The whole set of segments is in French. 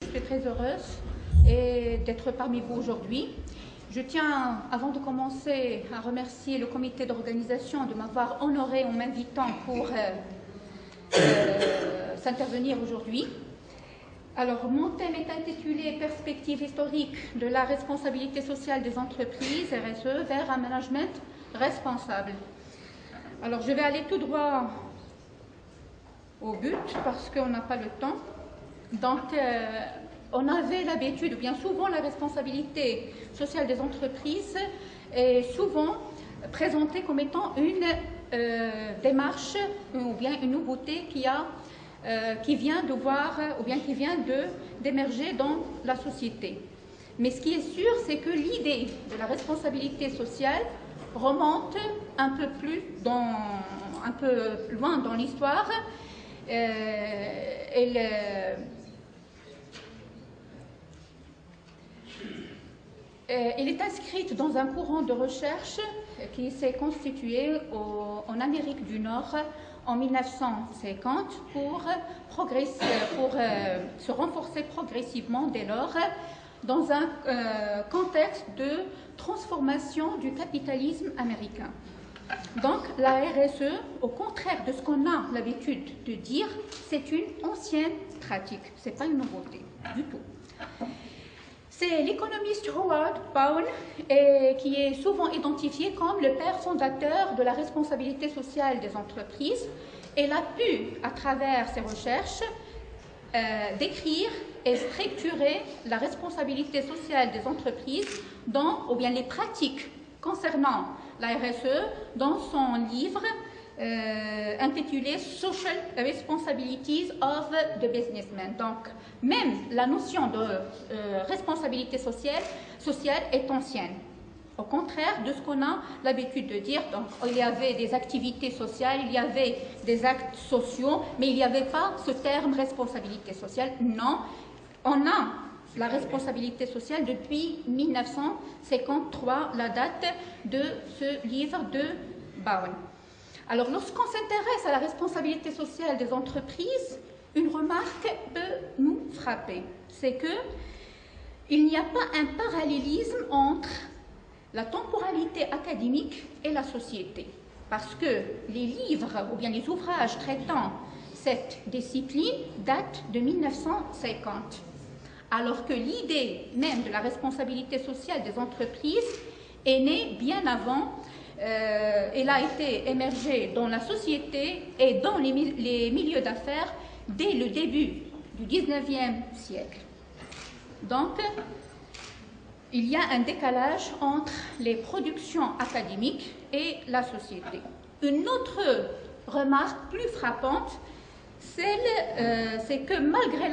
suis très heureuse d'être parmi vous aujourd'hui. Je tiens, avant de commencer, à remercier le comité d'organisation de m'avoir honoré en m'invitant pour s'intervenir aujourd'hui. Alors, mon thème est intitulé « Perspective historique de la responsabilité sociale des entreprises, RSE, vers un management responsable ». Alors, je vais aller tout droit au but parce qu'on n'a pas le temps. Donc, on avait l'habitude, bien souvent, la responsabilité sociale des entreprises est souvent présentée comme étant une démarche ou bien une nouveauté qui vient de voir ou bien qui vient d'émerger dans la société. Mais ce qui est sûr, c'est que l'idée de la responsabilité sociale remonte un peu loin dans l'histoire. Elle est inscrite dans un courant de recherche qui s'est constitué en Amérique du Nord en 1950 pour se renforcer progressivement dès lors dans un contexte de transformation du capitalisme américain. Donc la RSE, au contraire de ce qu'on a l'habitude de dire, c'est une ancienne pratique, ce n'est pas une nouveauté du tout. C'est l'économiste Howard Bowles qui est souvent identifié comme le père fondateur de la responsabilité sociale des entreprises. Elle a pu, à travers ses recherches, décrire et structurer la responsabilité sociale des entreprises ou bien les pratiques concernant la RSE dans son livre intitulé Social Responsibilities of the Businessman. Donc, même la notion de responsabilité sociale est ancienne. Au contraire de ce qu'on a l'habitude de dire, donc, il y avait des activités sociales, il y avait des actes sociaux, mais il n'y avait pas ce terme responsabilité sociale. Non, on a la responsabilité sociale depuis 1953, la date de ce livre de Bowles. Alors, lorsqu'on s'intéresse à la responsabilité sociale des entreprises, une remarque peut nous frapper. C'est qu'il n'y a pas un parallélisme entre la temporalité académique et la société. Parce que les livres ou bien les ouvrages traitant cette discipline datent de 1950. Alors que l'idée même de la responsabilité sociale des entreprises est née bien avant. Elle a été émergée dans la société et dans les milieux d'affaires dès le début du 19e siècle. Donc, il y a un décalage entre les productions académiques et la société. Une autre remarque plus frappante, c'est que malgré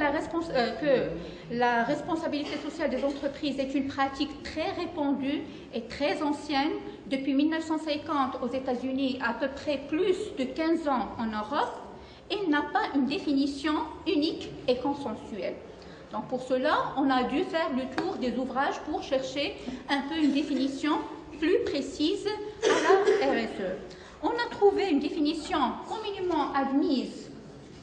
que la responsabilité sociale des entreprises est une pratique très répandue et très ancienne, depuis 1950 aux États-Unis, à peu près plus de 15 ans en Europe, elle n'a pas une définition unique et consensuelle. Donc pour cela, on a dû faire le tour des ouvrages pour chercher un peu une définition plus précise à la RSE. On a trouvé une définition communément admise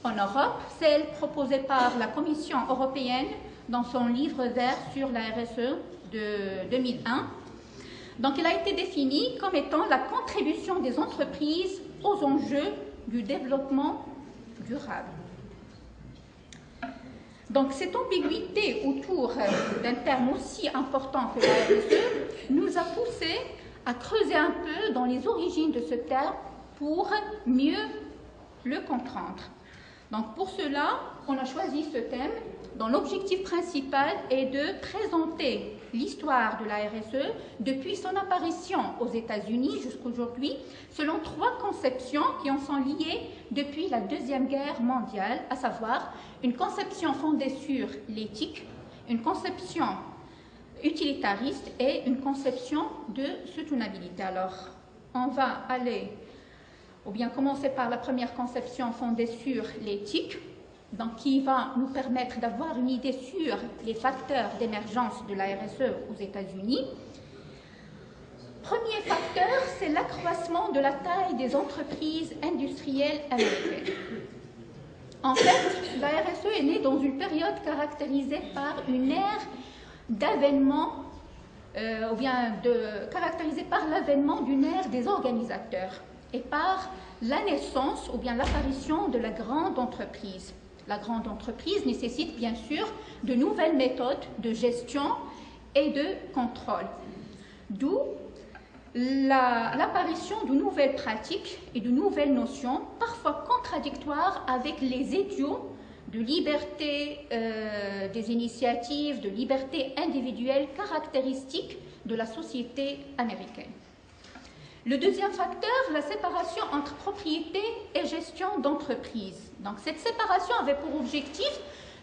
en Europe, celle proposée par la Commission européenne dans son livre vert sur la RSE de 2001. Donc, elle a été définie comme étant la contribution des entreprises aux enjeux du développement durable. Donc, cette ambiguïté autour d'un terme aussi important que la RSE nous a poussé à creuser un peu dans les origines de ce terme pour mieux le comprendre. Donc, pour cela, on a choisi ce thème dont l'objectif principal est de présenter l'histoire de la RSE depuis son apparition aux États-Unis jusqu'à aujourd'hui, selon 3 conceptions qui en sont liées depuis la Deuxième Guerre mondiale, à savoir une conception fondée sur l'éthique, une conception utilitariste et une conception de soutenabilité. Alors, on va commencer par la première conception fondée sur l'éthique, donc qui va nous permettre d'avoir une idée sur les facteurs d'émergence de la RSE aux États-Unis. Premier facteur, c'est l'accroissement de la taille des entreprises industrielles américaines. En fait, la RSE est née dans une période caractérisée par une ère d'avènement, caractérisée par l'avènement d'une ère des organisateurs et par la naissance ou bien l'apparition de la grande entreprise. La grande entreprise nécessite bien sûr de nouvelles méthodes de gestion et de contrôle, d'où l'apparition de nouvelles pratiques et de nouvelles notions, parfois contradictoires avec les idéaux de liberté des initiatives, de liberté individuelle caractéristiques de la société américaine. Le deuxième facteur, la séparation entre propriété et gestion d'entreprise. Donc cette séparation avait pour objectif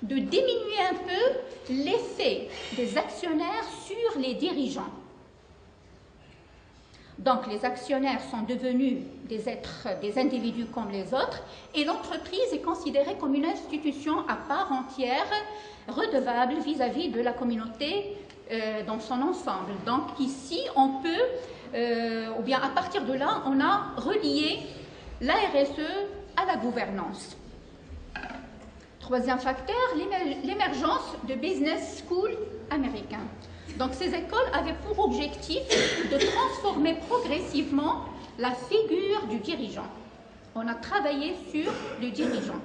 de diminuer un peu l'effet des actionnaires sur les dirigeants. Donc les actionnaires sont devenus des individus comme les autres et l'entreprise est considérée comme une institution à part entière, redevable vis-à-vis de la communauté dans son ensemble. Donc ici, on peut, ou bien à partir de là, on a relié la RSE à la gouvernance. Troisième facteur, l'émergence de business schools américains. Donc ces écoles avaient pour objectif de transformer progressivement la figure du dirigeant. On a travaillé sur le dirigeant.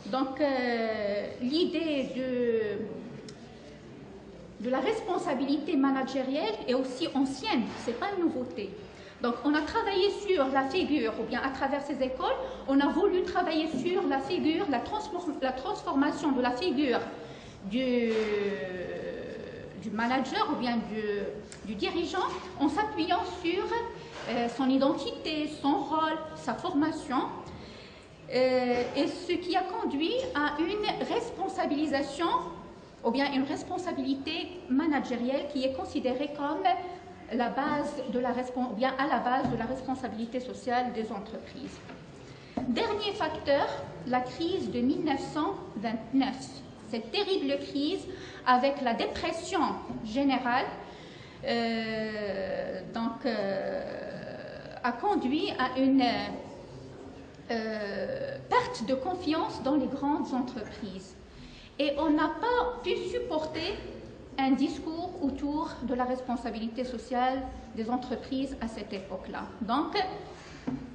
Donc l'idée de la responsabilité managérielle est aussi ancienne, ce n'est pas une nouveauté. Donc on a travaillé sur la figure, ou bien à travers ces écoles, on a voulu travailler sur la figure, la transformation de la figure du manager ou bien du dirigeant en s'appuyant sur son identité, son rôle, sa formation, et ce qui a conduit à une responsabilisation ou bien une responsabilité managérielle qui est considérée comme la base de la responsabilité sociale des entreprises. Dernier facteur, la crise de 1929. Cette terrible crise avec la dépression générale a conduit à une perte de confiance dans les grandes entreprises. Et on n'a pas pu supporter un discours autour de la responsabilité sociale des entreprises à cette époque-là. Donc,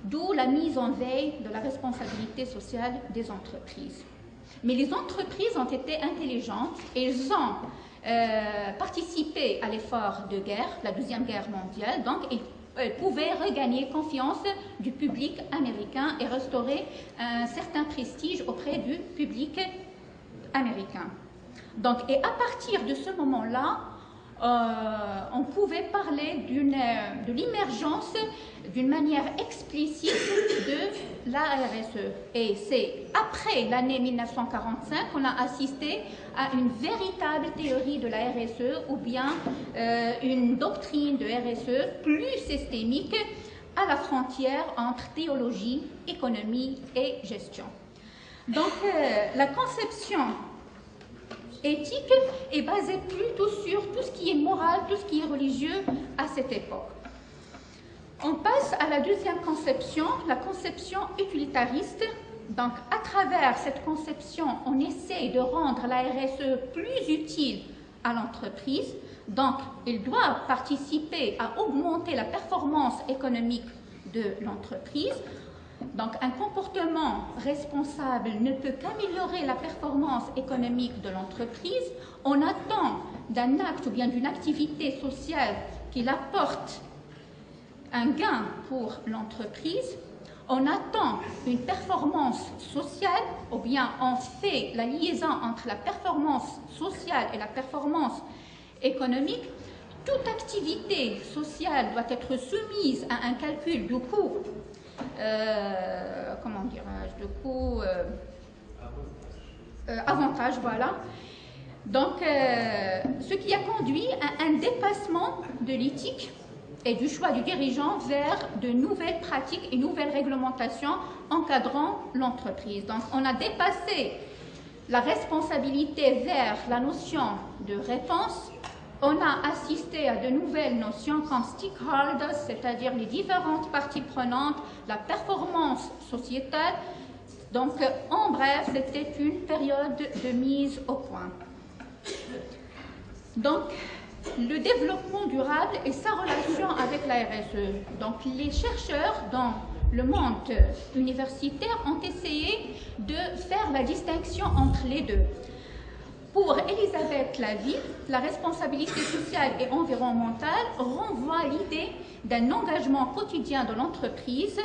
d'où la mise en veille de la responsabilité sociale des entreprises. Mais les entreprises ont été intelligentes et elles ont participé à l'effort de guerre, la Deuxième Guerre mondiale. Donc, elles pouvaient regagner confiance du public américain et restaurer un certain prestige auprès du public américain. Donc, et à partir de ce moment-là, on pouvait parler de l'émergence d'une manière explicite de la RSE. Et c'est après l'année 1945 qu'on a assisté à une véritable théorie de la RSE ou bien une doctrine de RSE plus systémique à la frontière entre théologie, économie et gestion. Donc, la conception éthique est basée plutôt sur tout ce qui est moral, tout ce qui est religieux à cette époque. On passe à la deuxième conception, la conception utilitariste. Donc, à travers cette conception, on essaie de rendre la RSE plus utile à l'entreprise. Donc, il doit participer à augmenter la performance économique de l'entreprise. Donc, un comportement responsable ne peut qu'améliorer la performance économique de l'entreprise. On attend d'un acte ou bien d'une activité sociale qu'il apporte un gain pour l'entreprise. On attend une performance sociale, ou bien on fait la liaison entre la performance sociale et la performance économique. Toute activité sociale doit être soumise à un calcul du coût, avantage, voilà. Donc, ce qui a conduit à un dépassement de l'éthique et du choix du dirigeant vers de nouvelles pratiques et nouvelles réglementations encadrant l'entreprise. Donc, on a dépassé la responsabilité vers la notion de réponse. On a assisté à de nouvelles notions comme stakeholders, c'est-à-dire les différentes parties prenantes, la performance sociétale, Donc, en bref, c'était une période de mise au point. Donc, le développement durable et sa relation avec la RSE. Donc, les chercheurs dans le monde universitaire ont essayé de faire la distinction entre les deux. Pour Elisabeth Lavie, la responsabilité sociale et environnementale renvoie à l'idée d'un engagement quotidien de l'entreprise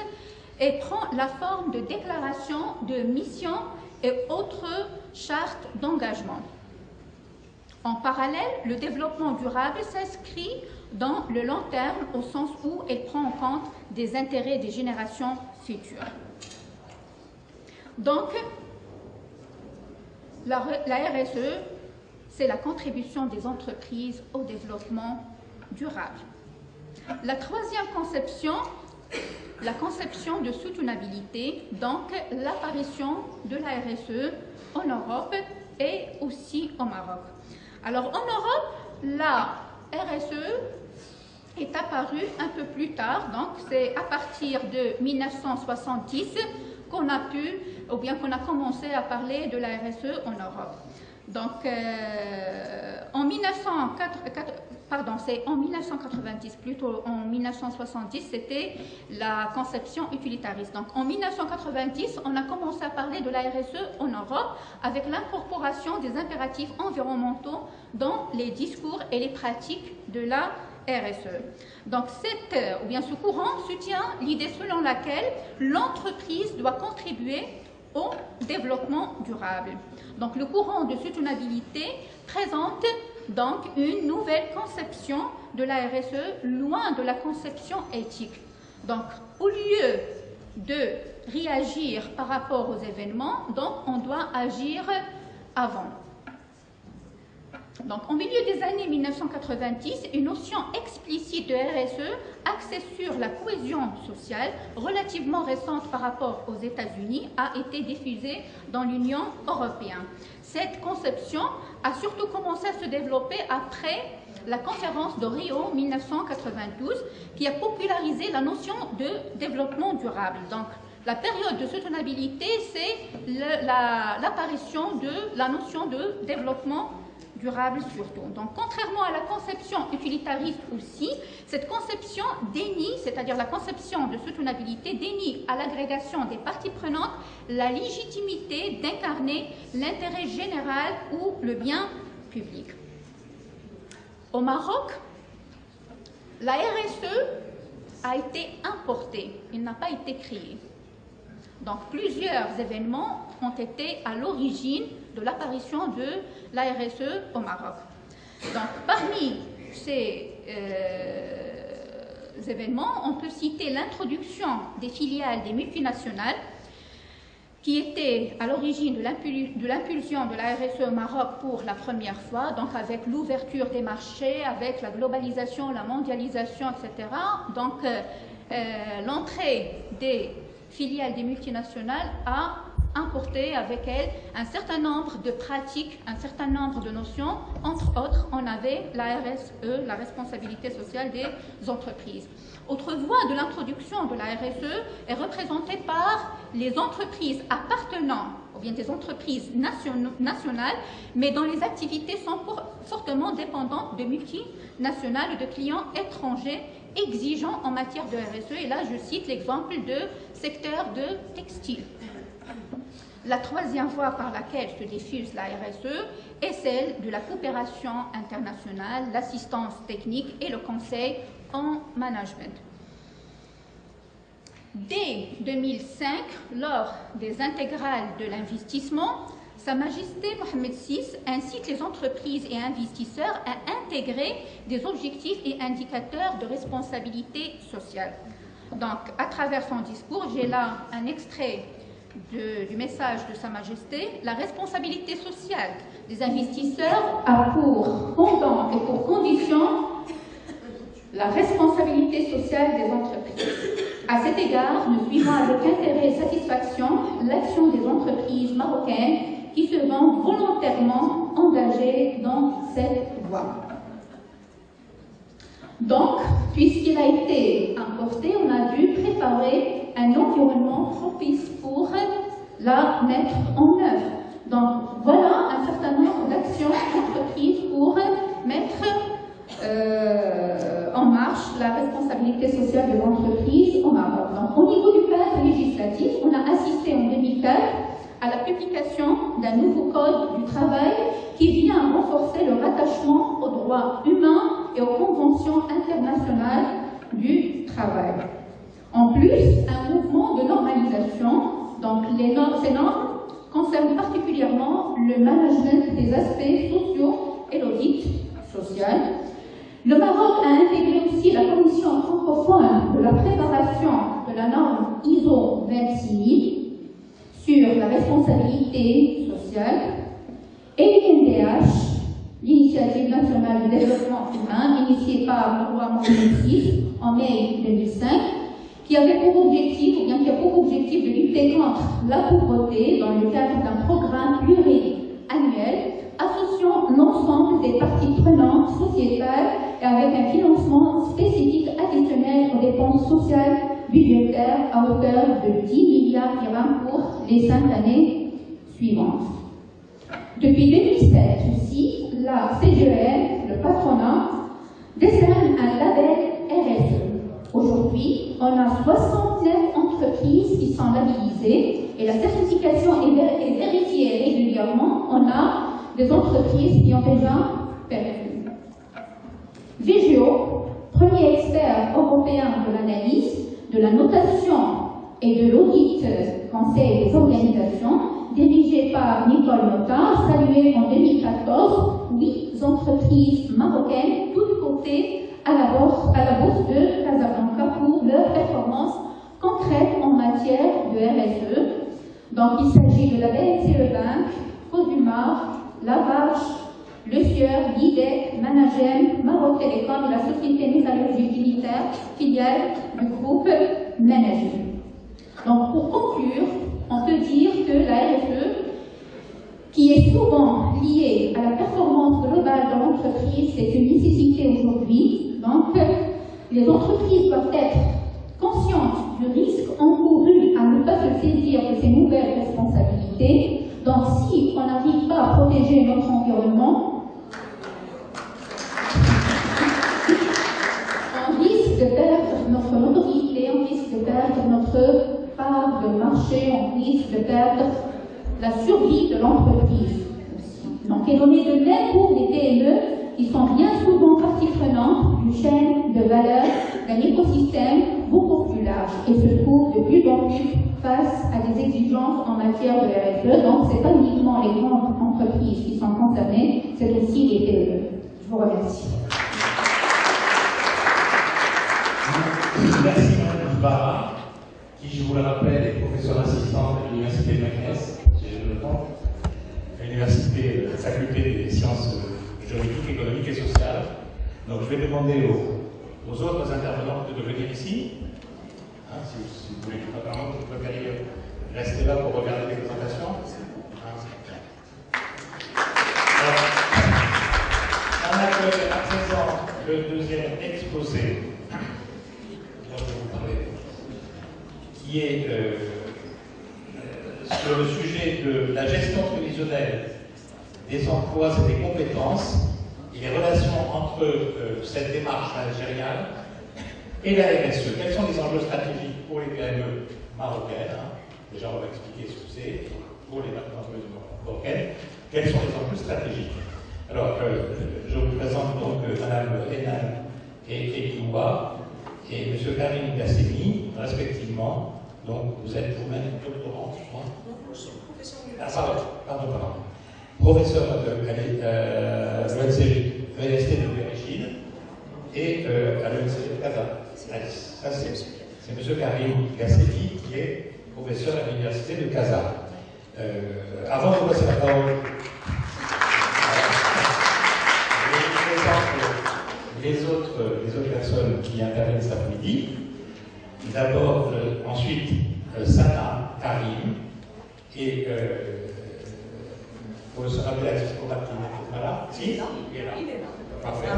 et prend la forme de déclaration de mission et autres chartes d'engagement. En parallèle, le développement durable s'inscrit dans le long terme au sens où il prend en compte des intérêts des générations futures. Donc, la RSE, c'est la contribution des entreprises au développement durable. La troisième conception, la conception de soutenabilité, donc l'apparition de la RSE en Europe et aussi au Maroc. Alors en Europe, la RSE est apparue un peu plus tard, donc c'est à partir de 1970 qu'on a pu, ou bien qu'on a commencé à parler de la RSE en Europe. Donc en 1990, plutôt en 1970, c'était la conception utilitariste. Donc en 1990, on a commencé à parler de la RSE en Europe avec l'incorporation des impératifs environnementaux dans les discours et les pratiques de la RSE. Donc ce courant soutient l'idée selon laquelle l'entreprise doit contribuer au développement durable. Donc le courant de soutenabilité présente donc une nouvelle conception de la RSE loin de la conception éthique. Donc au lieu de réagir par rapport aux événements, donc on doit agir avant. Donc, au milieu des années 1990, une notion explicite de RSE axée sur la cohésion sociale, relativement récente par rapport aux États-Unis, a été diffusée dans l'Union européenne. Cette conception a surtout commencé à se développer après la conférence de Rio 1992, qui a popularisé la notion de développement durable. Donc, la période de soutenabilité, c'est l'apparition de la notion de développement durable surtout. Donc, contrairement à la conception utilitariste aussi, cette conception dénie, c'est-à-dire la conception de soutenabilité, dénie à l'agrégation des parties prenantes la légitimité d'incarner l'intérêt général ou le bien public. Au Maroc, la RSE a été importée, il n'a pas été créée. Donc, plusieurs événements ont été à l'origine de l'apparition de la RSE au Maroc. Donc, parmi ces événements, on peut citer l'introduction des filiales des multinationales qui étaient à l'origine de l'impulsion de la RSE au Maroc pour la première fois, donc avec l'ouverture des marchés, avec la globalisation, la mondialisation, etc. Donc, l'entrée des filiales des multinationales a importé avec elle un certain nombre de pratiques, un certain nombre de notions. Entre autres, on avait la RSE, la responsabilité sociale des entreprises. Autre voie de l'introduction de la RSE est représentée par les entreprises appartenant, ou bien des entreprises nationales, mais dont les activités sont fortement dépendantes de multinationales et de clients étrangers exigeants en matière de RSE. Et là, je cite l'exemple de secteur de textile. La troisième voie par laquelle se diffuse la RSE est celle de la coopération internationale, l'assistance technique et le conseil en management. Dès 2005, lors des intégrales de l'investissement, Sa Majesté Mohammed VI incite les entreprises et investisseurs à intégrer des objectifs et indicateurs de responsabilité sociale. Donc, à travers son discours, j'ai là un extrait du message de Sa Majesté. La responsabilité sociale des investisseurs a pour pendant et pour condition la responsabilité sociale des entreprises. À cet égard, nous suivons avec intérêt et satisfaction l'action des entreprises marocaines qui se vont volontairement engagées dans cette voie. Donc, puisqu'il a été importé, on a dû préparer un environnement propice pour la mettre en œuvre. Donc voilà un certain nombre d'actions entreprises pour mettre en marche la responsabilité sociale de l'entreprise au Maroc. Donc au niveau du cadre législatif, on a assisté en 2004 à la publication d'un nouveau code du travail qui vient renforcer le rattachement aux droits humains et aux conventions internationales du travail. En plus, un mouvement de normalisation, donc ces normes concernent particulièrement le management des aspects sociaux et l'audit social. Le Maroc a intégré aussi la commission francophone de la préparation de la norme ISO 26000 sur la responsabilité sociale et l'INDH, l'Initiative nationale de développement humain, initiée par le roi Mohamed VI en mai 2005, qui avait pour objectif, ou bien qui a pour objectif de lutter contre la pauvreté dans le cadre d'un programme pluriannuel associant l'ensemble des parties prenantes sociétales et avec un financement spécifique additionnel aux dépenses sociales budgétaires à hauteur de 10 milliards dirhams pour les 5 années suivantes. Depuis 2007 aussi, la CGEN, le patronat, décerne un label RSE. Aujourd'hui, on a 69 entreprises qui sont labellisées et la certification est vérifiée régulièrement. On a des entreprises qui ont déjà perdu. Vigeo, premier expert européen de l'analyse, de la notation et de l'audit conseil des organisations, dirigé par Nicole Nota, salué en 2014, 8 entreprises marocaines, toutes cotées à la bourse de Casablanca pour leur performance concrète en matière de RSE. Donc il s'agit de la BNCE Bank, Cosumar, Lavarche, Le Sieur, Guidec, Managem, Maroc Télécom et la société métallurgique militaire, filiale du groupe Managem. Donc pour conclure, on peut dire que la RSE, qui est souvent liée à la performance globale de l'entreprise, c'est une nécessité aujourd'hui. Donc, les entreprises doivent être conscientes du risque encouru à ne pas se saisir de ces nouvelles responsabilités. Donc, si on n'arrive pas à protéger notre environnement, on risque de perdre notre notoriété, on risque de perdre notre part de marché, on risque de perdre la survie de l'entreprise. Donc, il en est de même pour les PME qui sont bien souvent partie prenante d'une chaîne de valeur d'un écosystème beaucoup plus large et se trouvent de plus en plus face à des exigences en matière de RSE. Donc, ce n'est pas uniquement les grandes entreprises qui sont concernées, c'est aussi les PME. Je vous remercie. Merci Mme Barra, qui, je vous le rappelle, est professeur assistant à l'Université de Meknès, à l'Université, faculté des sciences juridiques, économiques et sociales. Donc je vais demander aux autres intervenants de venir ici. Hein, si vous voulez tout simplement, vous préférez rester là pour regarder les présentations. On accueille à présent le deuxième exposé dont je vais vous parler, qui est sur le sujet de la gestion prévisionnelle des emplois et des compétences et les relations entre cette démarche managériale et la RSE. Quels sont les enjeux stratégiques pour les PME marocaines, hein? Déjà, on va expliquer ce que c'est pour les PME marocaines. Quels sont les enjeux stratégiques? Alors, je vous présente donc Mme Hénan et Elioua et M. Karim Gassemi, respectivement. Donc, vous êtes vous-même doctorante, je crois. Pardon. Professeur de l'ENCG de Vérigine et à l'ENCG de Casa. C'est M. Karim Gassemi qui est professeur à l'Université de Casa. Avant de passer la parole, je présente les autres personnes qui interviennent cet après-midi. D'abord, ensuite, Sana Karim et vous se rappelez la psychopathe qui n'est pas là? Si? Il est là. Parfait.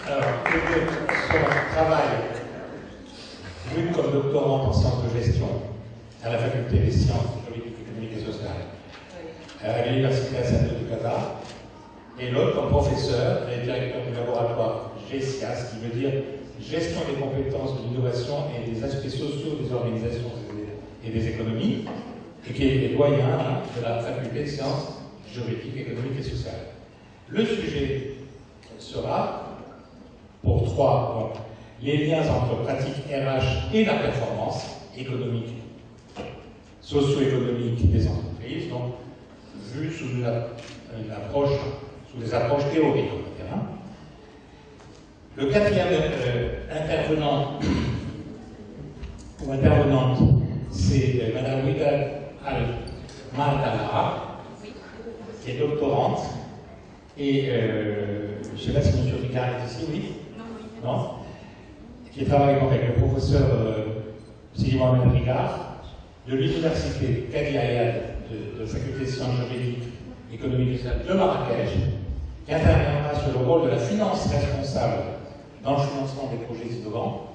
Alors, son travail, l'une comme doctorante en sciences de gestion à la faculté des sciences juridiques, économiques et sociales à l'université Assato du Qatar, et l'autre comme professeur et directeur du laboratoire GESCAS, qui veut dire Gestion des compétences de l'innovation et des aspects sociaux des organisations et des économies, et qui est doyen de la faculté de sciences juridiques, économiques et sociales. Le sujet sera, pour 3, donc, les liens entre pratique RH et la performance économique, socio-économique des entreprises, donc vu sous des approches théoriques, on va dire. Le quatrième intervenant ou intervenante, c'est Madame Widad Al-Mardala, qui est doctorante, et je ne sais pas si M. Ricard est ici, oui? Non. Qui travaille avec le professeur Sidi Mohamed Ricard de l'université Kadi Ayad de la faculté de sciences juridiques, économiques et sociales de Marrakech, qui interviendra sur le rôle de la finance responsable dans le financement des projets innovants.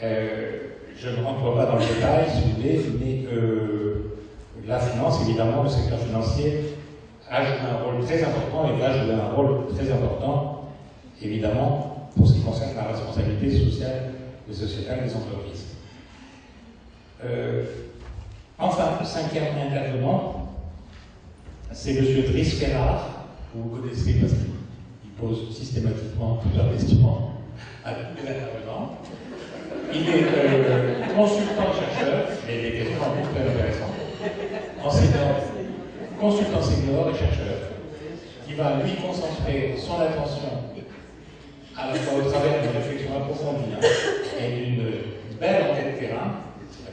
Je ne rentre pas dans le détail, si vous voulez, mais la finance, évidemment, le secteur financier a joué un rôle très important et va jouer un rôle très important, évidemment, pour ce qui concerne la responsabilité sociale et sociétale des entreprises. Enfin, le cinquième intervenant, c'est M. Driss Ferrar, que vous connaissez parce qu'il pose systématiquement plusieurs questions à tous les intervenants. Il est consultant-chercheur, mais des questions très intéressantes. Enseignant, consultant senior et chercheur, qui va lui concentrer son attention à la fois au travers d'une réflexion approfondie et d'une belle enquête de terrain,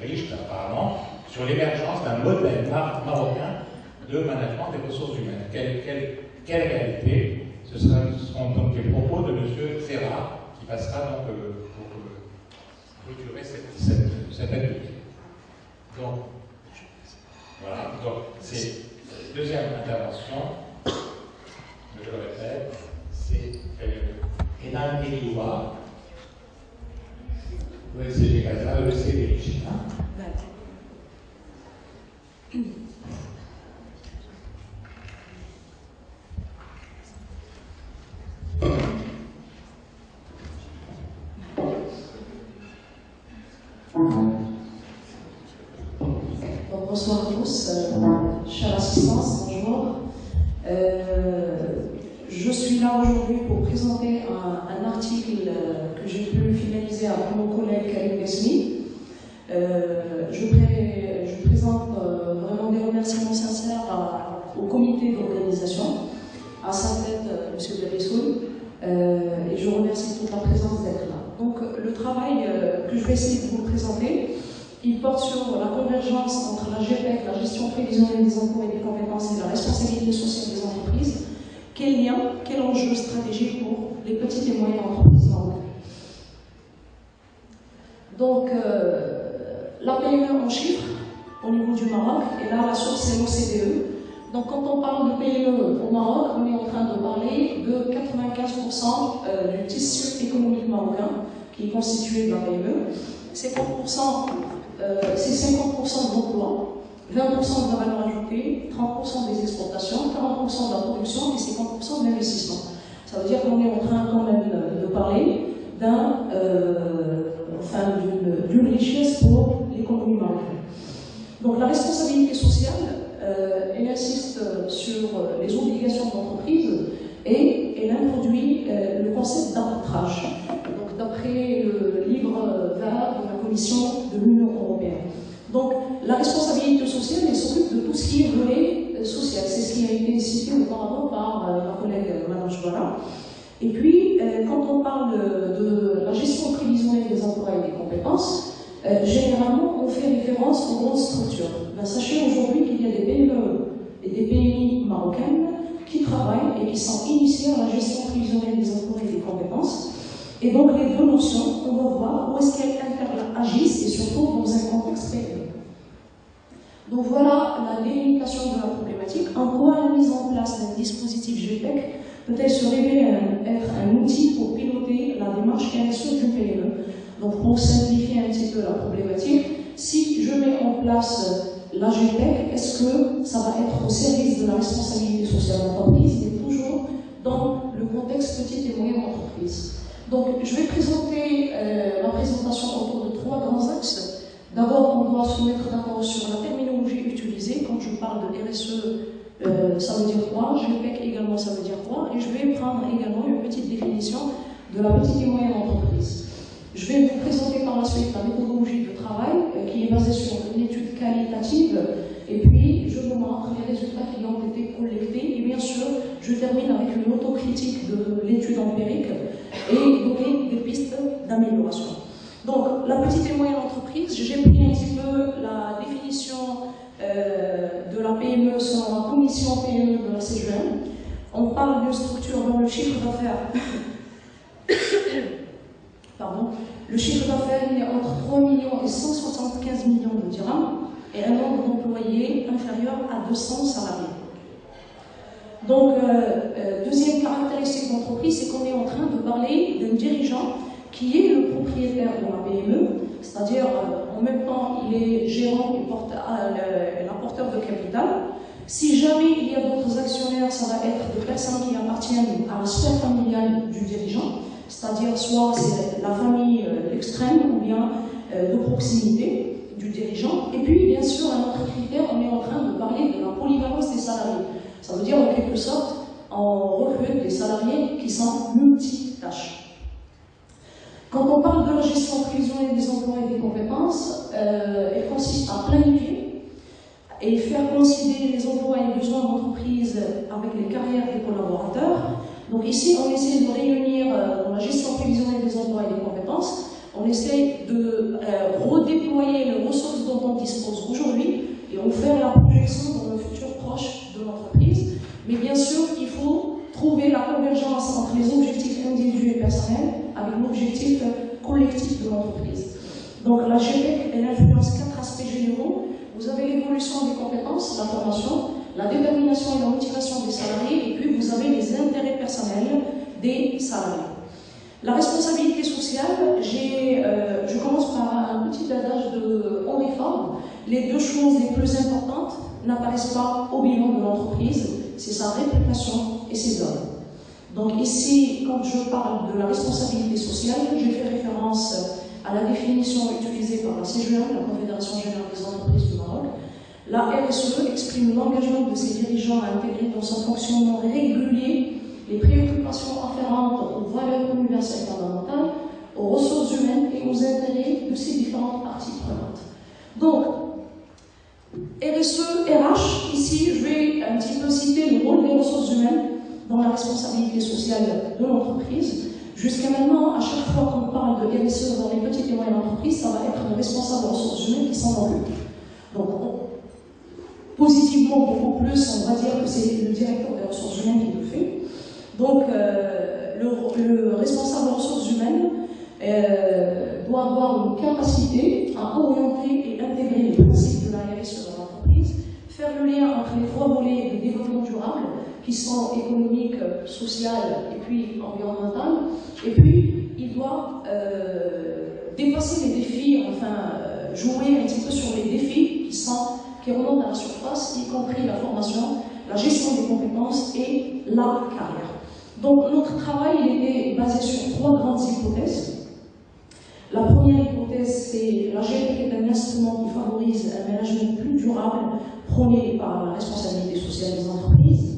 riche apparemment, sur l'émergence d'un modèle marocain de management des ressources humaines. Quelle réalité? Ce seront donc les propos de M. Ferrar, qui passera donc pour clôturer cet atelier. Donc, voilà, donc c'est la deuxième intervention, je le répète, c'est Enan Elioua, l'ESCG Gaza, l'ESCG Chine. Bonsoir à tous, chère assistance, bonjour. Je suis là aujourd'hui pour présenter un article que j'ai pu finaliser avec mon collègue Karim Besmi. Je présente vraiment des remerciements sincères au comité d'organisation, à sa tête, M. Berissoul, et je remercie toute la présence d'être là. Donc, le travail que je vais essayer de vous présenter, il porte sur la convergence entre la GPEC, la gestion prévisionnelle des emplois et des compétences, et la responsabilité sociale des entreprises. Quel lien, quel enjeu stratégique pour les petites et moyennes entreprises marocaines. Donc, la PME en chiffres au niveau du Maroc, et là la source c'est l'OCDE. Donc quand on parle de PME au Maroc, on est en train de parler de 95% du tissu économique marocain qui est constitué de la PME. 50%, c'est 50% de l'emploi, 20% de la valeur ajoutée, 30% des exportations, 40% de la production et 50% de l'investissement. Ça veut dire qu'on est en train quand même de parler d'une richesse pour l'économie marocaine. Donc la responsabilité sociale, elle insiste sur les obligations d'entreprise et elle introduit le concept d'arbitrage. Donc d'après le livre vert de la Commission de l'Union européenne. Donc la responsabilité sociale, elle s'occupe de tout ce qui est volet social. C'est ce qui a été cité auparavant par ma collègue Mme Chouara. Et puis, quand on parle de la gestion prévisionnelle des emplois et des compétences, généralement, on fait référence aux grandes structures. Ben, sachez aujourd'hui qu'il y a des PME et des PMI marocaines qui travaillent et qui sont initiés à la gestion prévisionnelle des emplois et des compétences. Et donc, les deux notions, on va voir où est-ce qu'elles interagissent et surtout dans un contexte PME. Donc voilà la délimitation de la problématique. En quoi la mise en place d'un dispositif GPEC peut-elle se révéler être un outil pour piloter la démarche RSE du PME. Donc pour simplifier un petit peu la problématique, si je mets en place la GPEC, est-ce que ça va être au service de la responsabilité sociale d'entreprise, mais toujours dans le contexte petite et moyenne entreprise. Donc, je vais présenter la présentation autour de 3 grands axes. D'abord, on doit se mettre d'accord sur la terminologie utilisée. Quand je parle de RSE, ça veut dire quoi? GPEC également, ça veut dire quoi? Et je vais prendre également une petite définition de la petite et moyenne entreprise. Je vais vous présenter par la suite la méthodologie de travail qui est basée sur une étude qualitative. Et puis, je vous montre les résultats qui ont été collectés. Et bien sûr, je termine avec une autocritique de l'étude empirique et donner des pistes d'amélioration. Donc, la petite et moyenne entreprise, j'ai pris un petit peu la définition de la PME selon la commission PME de la CGM. On parle d'une structure dont le chiffre d'affaires pardon, le chiffre d'affaires est entre 3 millions et 175 millions de dirhams et un nombre d'employés inférieur à 200 salariés. Donc, deuxième caractéristique d'entreprise, c'est qu'on est en train de parler d'un dirigeant qui est le propriétaire de la PME, c'est-à-dire en même temps il est gérant et l'apporteur de capital. Si jamais il y a d'autres actionnaires, ça va être des personnes qui appartiennent à la sphère familiale du dirigeant, c'est-à-dire soit c'est la famille extrême ou bien de proximité du dirigeant. Et puis bien sûr, un autre critère, on est en train de parler de la polyvalence des salariés. Ça veut dire en quelque sorte, on recrute des salariés qui sont multitâches. Quand on parle de la gestion prévisionnelle des emplois et des compétences, elle consiste à planifier et faire coïncider les emplois et les besoins d'entreprise avec les carrières des collaborateurs. Donc ici, on essaie de réunir dans la gestion prévisionnelle des emplois et des compétences, on essaie de redéployer les ressources dont on dispose aujourd'hui et on fait la projection dans le futur proche de l'entreprise. Mais bien sûr, il faut trouver la convergence entre les objectifs individuels et personnels avec l'objectif collectif de l'entreprise. Donc la GPEC, elle influence 4 aspects généraux. Vous avez l'évolution des compétences, la formation, la détermination et la motivation des salariés, et puis vous avez les intérêts personnels des salariés. La responsabilité sociale, je commence par un petit adage de Henry Ford. Les 2 choses les plus importantes n'apparaissent pas au bilan de l'entreprise, c'est sa réputation et ses hommes. Donc ici, quand je parle de la responsabilité sociale, j'ai fait référence à la définition utilisée par la CGM, la Confédération Générale des Entreprises du Maroc. La RSE exprime l'engagement de ses dirigeants à intégrer dans son fonctionnement régulier les préoccupations afférentes aux valeurs universelles fondamentales, aux ressources humaines et aux intérêts de ces différentes parties prenantes. Donc, RSE, RH, ici je vais un petit peu citer le rôle des ressources humaines dans la responsabilité sociale de l'entreprise. Jusqu'à maintenant, à chaque fois qu'on parle de RSE dans les petites et moyennes entreprises, ça va être le responsable des ressources humaines qui s'en occupe. Donc, positivement, beaucoup plus, on va dire que c'est le directeur des ressources humaines qui le fait. Donc, le responsable des ressources humaines doit avoir une capacité à orienter et intégrer les principes de la RSE dans l'entreprise, faire le lien entre les 3 volets de développement durable, qui sont économiques, sociales et puis environnementales. Et puis, il doit dépasser les défis, enfin, jouer un petit peu sur les défis qui remontent à la surface, y compris la formation, la gestion des compétences et la carrière. Donc, notre travail il était basé sur 3 grandes hypothèses. La première hypothèse, c'est la GPEC est un instrument qui favorise un management plus durable, prôné par la responsabilité sociale des entreprises.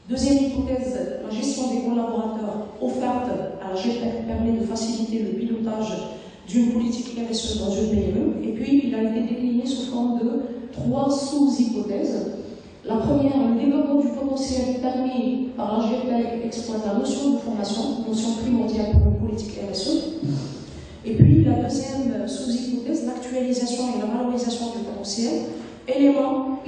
Deuxième hypothèse, la gestion des collaborateurs offerte à la GPEC permet de faciliter le pilotage d'une politique RSE dans une PME. Et puis, il a été décliné sous forme de 3 sous-hypothèses. La première, le développement du potentiel permis par la GPEC exploite la notion de formation, notion primordiale pour une politique RSE. Et puis, la deuxième sous-hypothèse, l'actualisation et la valorisation du potentiel, élément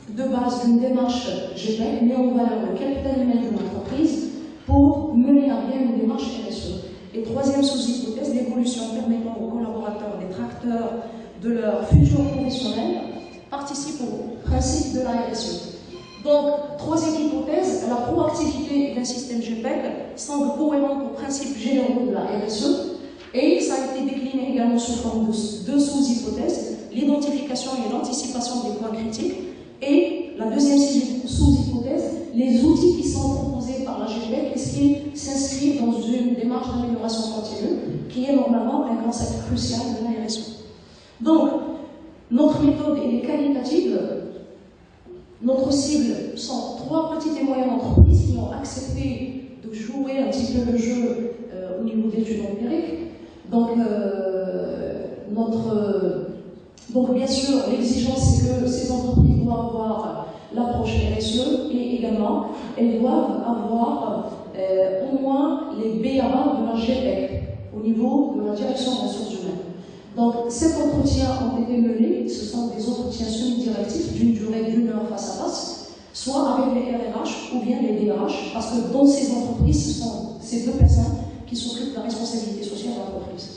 de base d'une démarche GPEC met en valeur le capital humain de l'entreprise pour mener à bien une démarche RSE. Et troisième sous-hypothèse, l'évolution permettant aux collaborateurs d'être acteurs de leur futur professionnel participe au principe de la RSE. Donc, troisième hypothèse, la proactivité d'un système GPEC semble cohérente aux principes généraux de la RSE, Et ça a été décliné également sous forme de deux sous-hypothèses, l'identification et l'anticipation des points critiques, et la deuxième sous-hypothèse, les outils qui sont proposés par la GPEC et ce qui s'inscrit dans une démarche d'amélioration continue, qui est normalement un concept crucial de la RSE. Donc, notre méthode est qualitative. Notre cible sont 3 petites et moyennes entreprises qui ont accepté de jouer un petit peu le jeu au niveau d'études empiriques. Donc bien sûr, l'exigence c'est que ces entreprises doivent avoir l'approche RSE et également elles doivent avoir au moins les BABA de la GPEC au niveau de la direction des ressources humaines. Donc, ces entretiens ont été menés, ce sont des entretiens semi-directifs d'une durée d'1 heure face à face, soit avec les RRH ou bien les DRH, parce que dans ces entreprises, ce sont ces 2 personnes qui s'occupent de la responsabilité sociale de l'entreprise.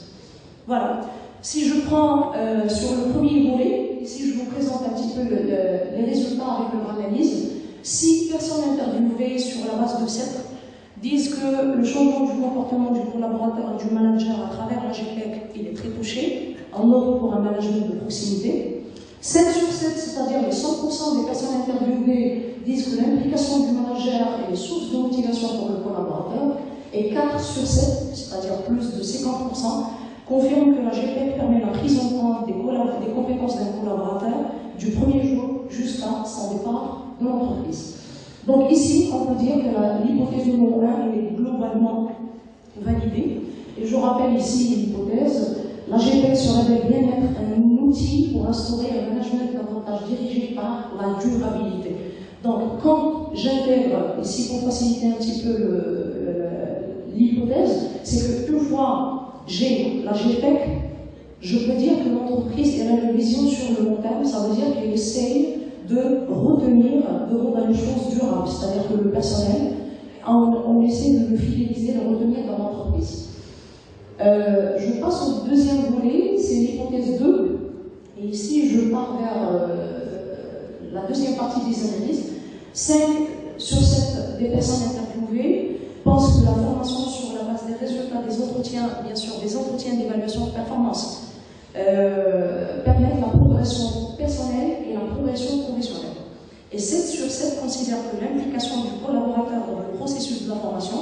Voilà. Si je prends sur le premier volet, ici je vous présente un petit peu les résultats avec leur analyse. 6 personnes interviewées sur la base de 7 disent que le changement du comportement du collaborateur et du manager à travers la GPEC, il est très touché, en ordre pour un management de proximité. 7 sur 7, c'est-à-dire les 100% des personnes interviewées, disent que l'implication du manager est source de motivation pour le collaborateur. Et 4 sur 7, c'est-à-dire plus de 50%, confirment que la GPEC permet la prise en compte des compétences d'un collaborateur du premier jour jusqu'à son départ de l'entreprise. Donc ici, on peut dire que l'hypothèse numéro 1 est globalement validée. Et je rappelle ici l'hypothèse, la GPEC se révèle bien être un outil pour instaurer un management davantage dirigé par la durabilité. Donc quand j'intègre, ici pour faciliter un petit peu l'hypothèse, c'est qu'une fois j'ai la GPEC, je peux dire que l'entreprise a une vision sur le long terme, ça veut dire qu'elle essaye de retenir, de rendre les choses durables, c'est-à-dire que le personnel, on essaie de le fidéliser, de le retenir dans l'entreprise. Je passe au deuxième volet, c'est l'hypothèse 2, et ici je pars vers la deuxième partie des analyses. 5 sur 7 des personnes interviewées pensent que la formation sur la base des résultats des entretiens, bien sûr des entretiens d'évaluation de performance, permettent la progression personnelle et la progression professionnelle. Et 7 sur 7 considèrent que l'implication du collaborateur dans le processus de la formation,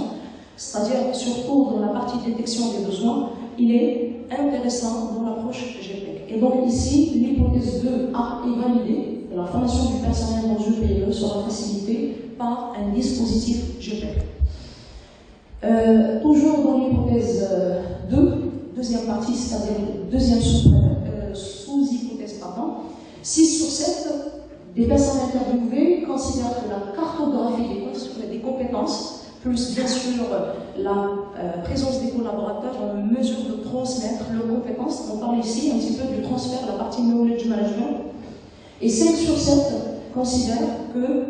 c'est-à-dire surtout dans la partie détection des besoins, il est intéressant dans l'approche GPEC. Et donc ici, l'hypothèse 2A est validée. La formation du personnel dans une PME sera facilitée par un dispositif GPEC. Toujours dans l'hypothèse 2, deuxième partie, c'est-à-dire deuxième sous-hypothèse, 6 sur 7 des personnes interviewées considèrent que la cartographie des compétences, plus bien sûr la présence des collaborateurs en mesure de transmettre leurs compétences. On parle ici un petit peu du transfert de la partie knowledge management. Et 5 sur 7 considèrent que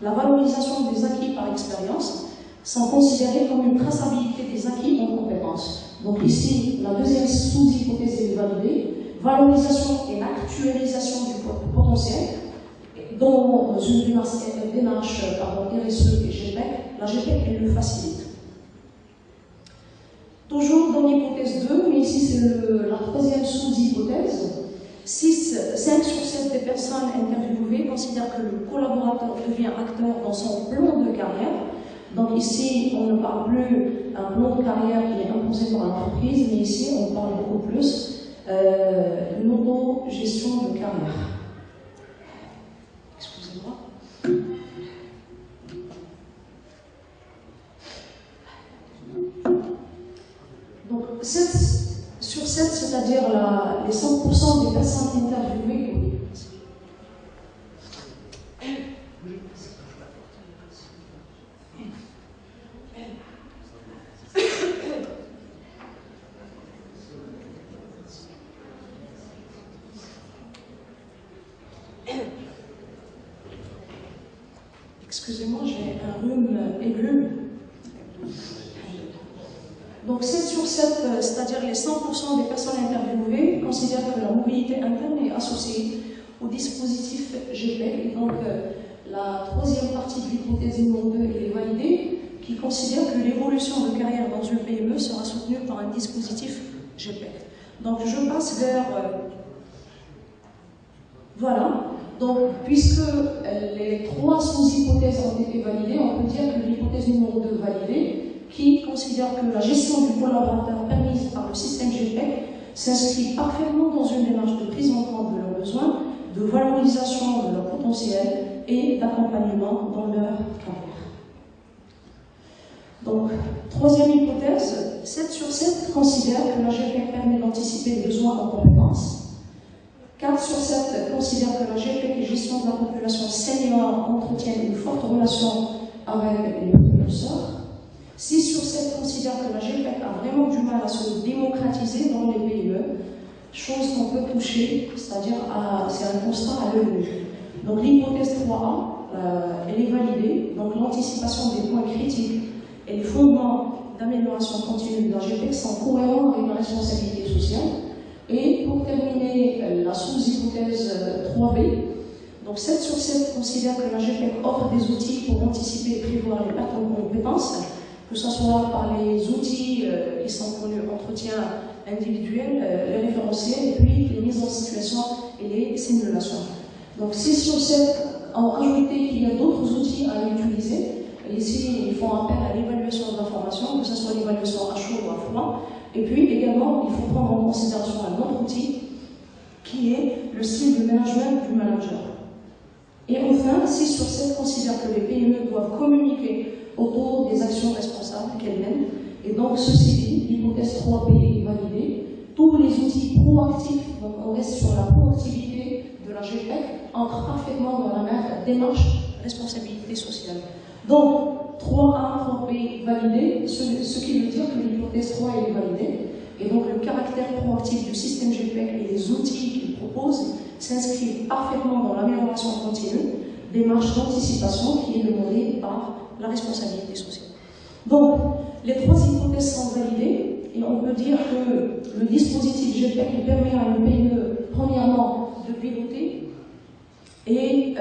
la valorisation des acquis par expérience sont considérés comme une traçabilité des acquis en compétences. Donc ici, la deuxième sous-hypothèse est validée. Valorisation et actualisation du potentiel. Dans une démarche RSE et GPEC, la GPEC, elle le facilite. Toujours dans l'hypothèse 2, mais ici c'est la troisième sous-hypothèse, 5 sur 7 des personnes interviewées considèrent que le collaborateur devient acteur dans son plan de carrière. Donc ici, on ne parle plus d'un plan de carrière qui est imposé par l'entreprise, mais ici, on parle beaucoup plus d'une auto-gestion de carrière. Excusez-moi. Donc 7 sur 7, c'est-à-dire les 100% des personnes interviewées, excusez-moi, j'ai un rhume aigu. Donc 7 sur 7, c'est-à-dire les 100% des personnes interviewées, considèrent que la mobilité interne est associée au dispositif GPEC. Et donc la troisième partie de l'hypothèse numéro 2 est validée, qui considère que l'évolution de carrière dans une PME sera soutenue par un dispositif GPEC. Donc je passe vers... voilà. Donc, puisque les 3 sous-hypothèses ont été validées, on peut dire que l'hypothèse numéro 2 validée, qui considère que la gestion du collaborateur permise par le système GPEC s'inscrit parfaitement dans une démarche de prise en compte de leurs besoins, de valorisation de leur potentiel et d'accompagnement dans leur carrière. Donc, 3e hypothèse, 7 sur 7 considère que la GPEC permet d'anticiper les besoins en compétences. 4 sur 7 considèrent que la GPEC et gestion de la population senior entretiennent une forte relation avec les professeurs. 6 sur 7 considèrent que la GPEC a vraiment du mal à se démocratiser dans les PME, chose qu'on peut toucher, c'est-à-dire c'est un constat à l'œil nu. Donc l'hypothèse 3A, elle est validée, donc l'anticipation des points critiques et les fondements d'amélioration continue de la GPEC sont cohérents avec la responsabilité sociale. Et pour terminer, la sous-hypothèse 3B, donc 7 sur 7 considèrent que la GPEC offre des outils pour anticiper et prévoir les pertes en compétences, que ce soit par les outils qui sont connus, entretien individuel, les référentiels, et puis les mises en situation et les simulations. Donc 6 sur 7 ont ajouté qu'il y a d'autres outils à utiliser. Et ici, ils font appel à l'évaluation de l'information, que ce soit l'évaluation à chaud ou à froid. Et puis également, il faut prendre en considération un autre outil qui est le style de management du manager. Et enfin, 6 sur 7 considèrent que les PME doivent communiquer autour des actions responsables qu'elles mènent. Et donc, ceci dit, l'hypothèse 3B est validée. Tous les outils proactifs, donc on reste sur la proactivité de la GPEC, entrent parfaitement dans la même démarche responsabilité sociale. Donc, 3A, 3B validé, ce qui veut dire que l'hypothèse 3 est validée. Et donc, le caractère proactif du système GPEC et les outils qu'il propose s'inscrivent parfaitement dans l'amélioration continue, démarche d'anticipation qui est demandée par la responsabilité sociale. Donc, les 3 hypothèses sont validées et on peut dire que le dispositif GPEC il permet à une PME, premièrement, de piloter et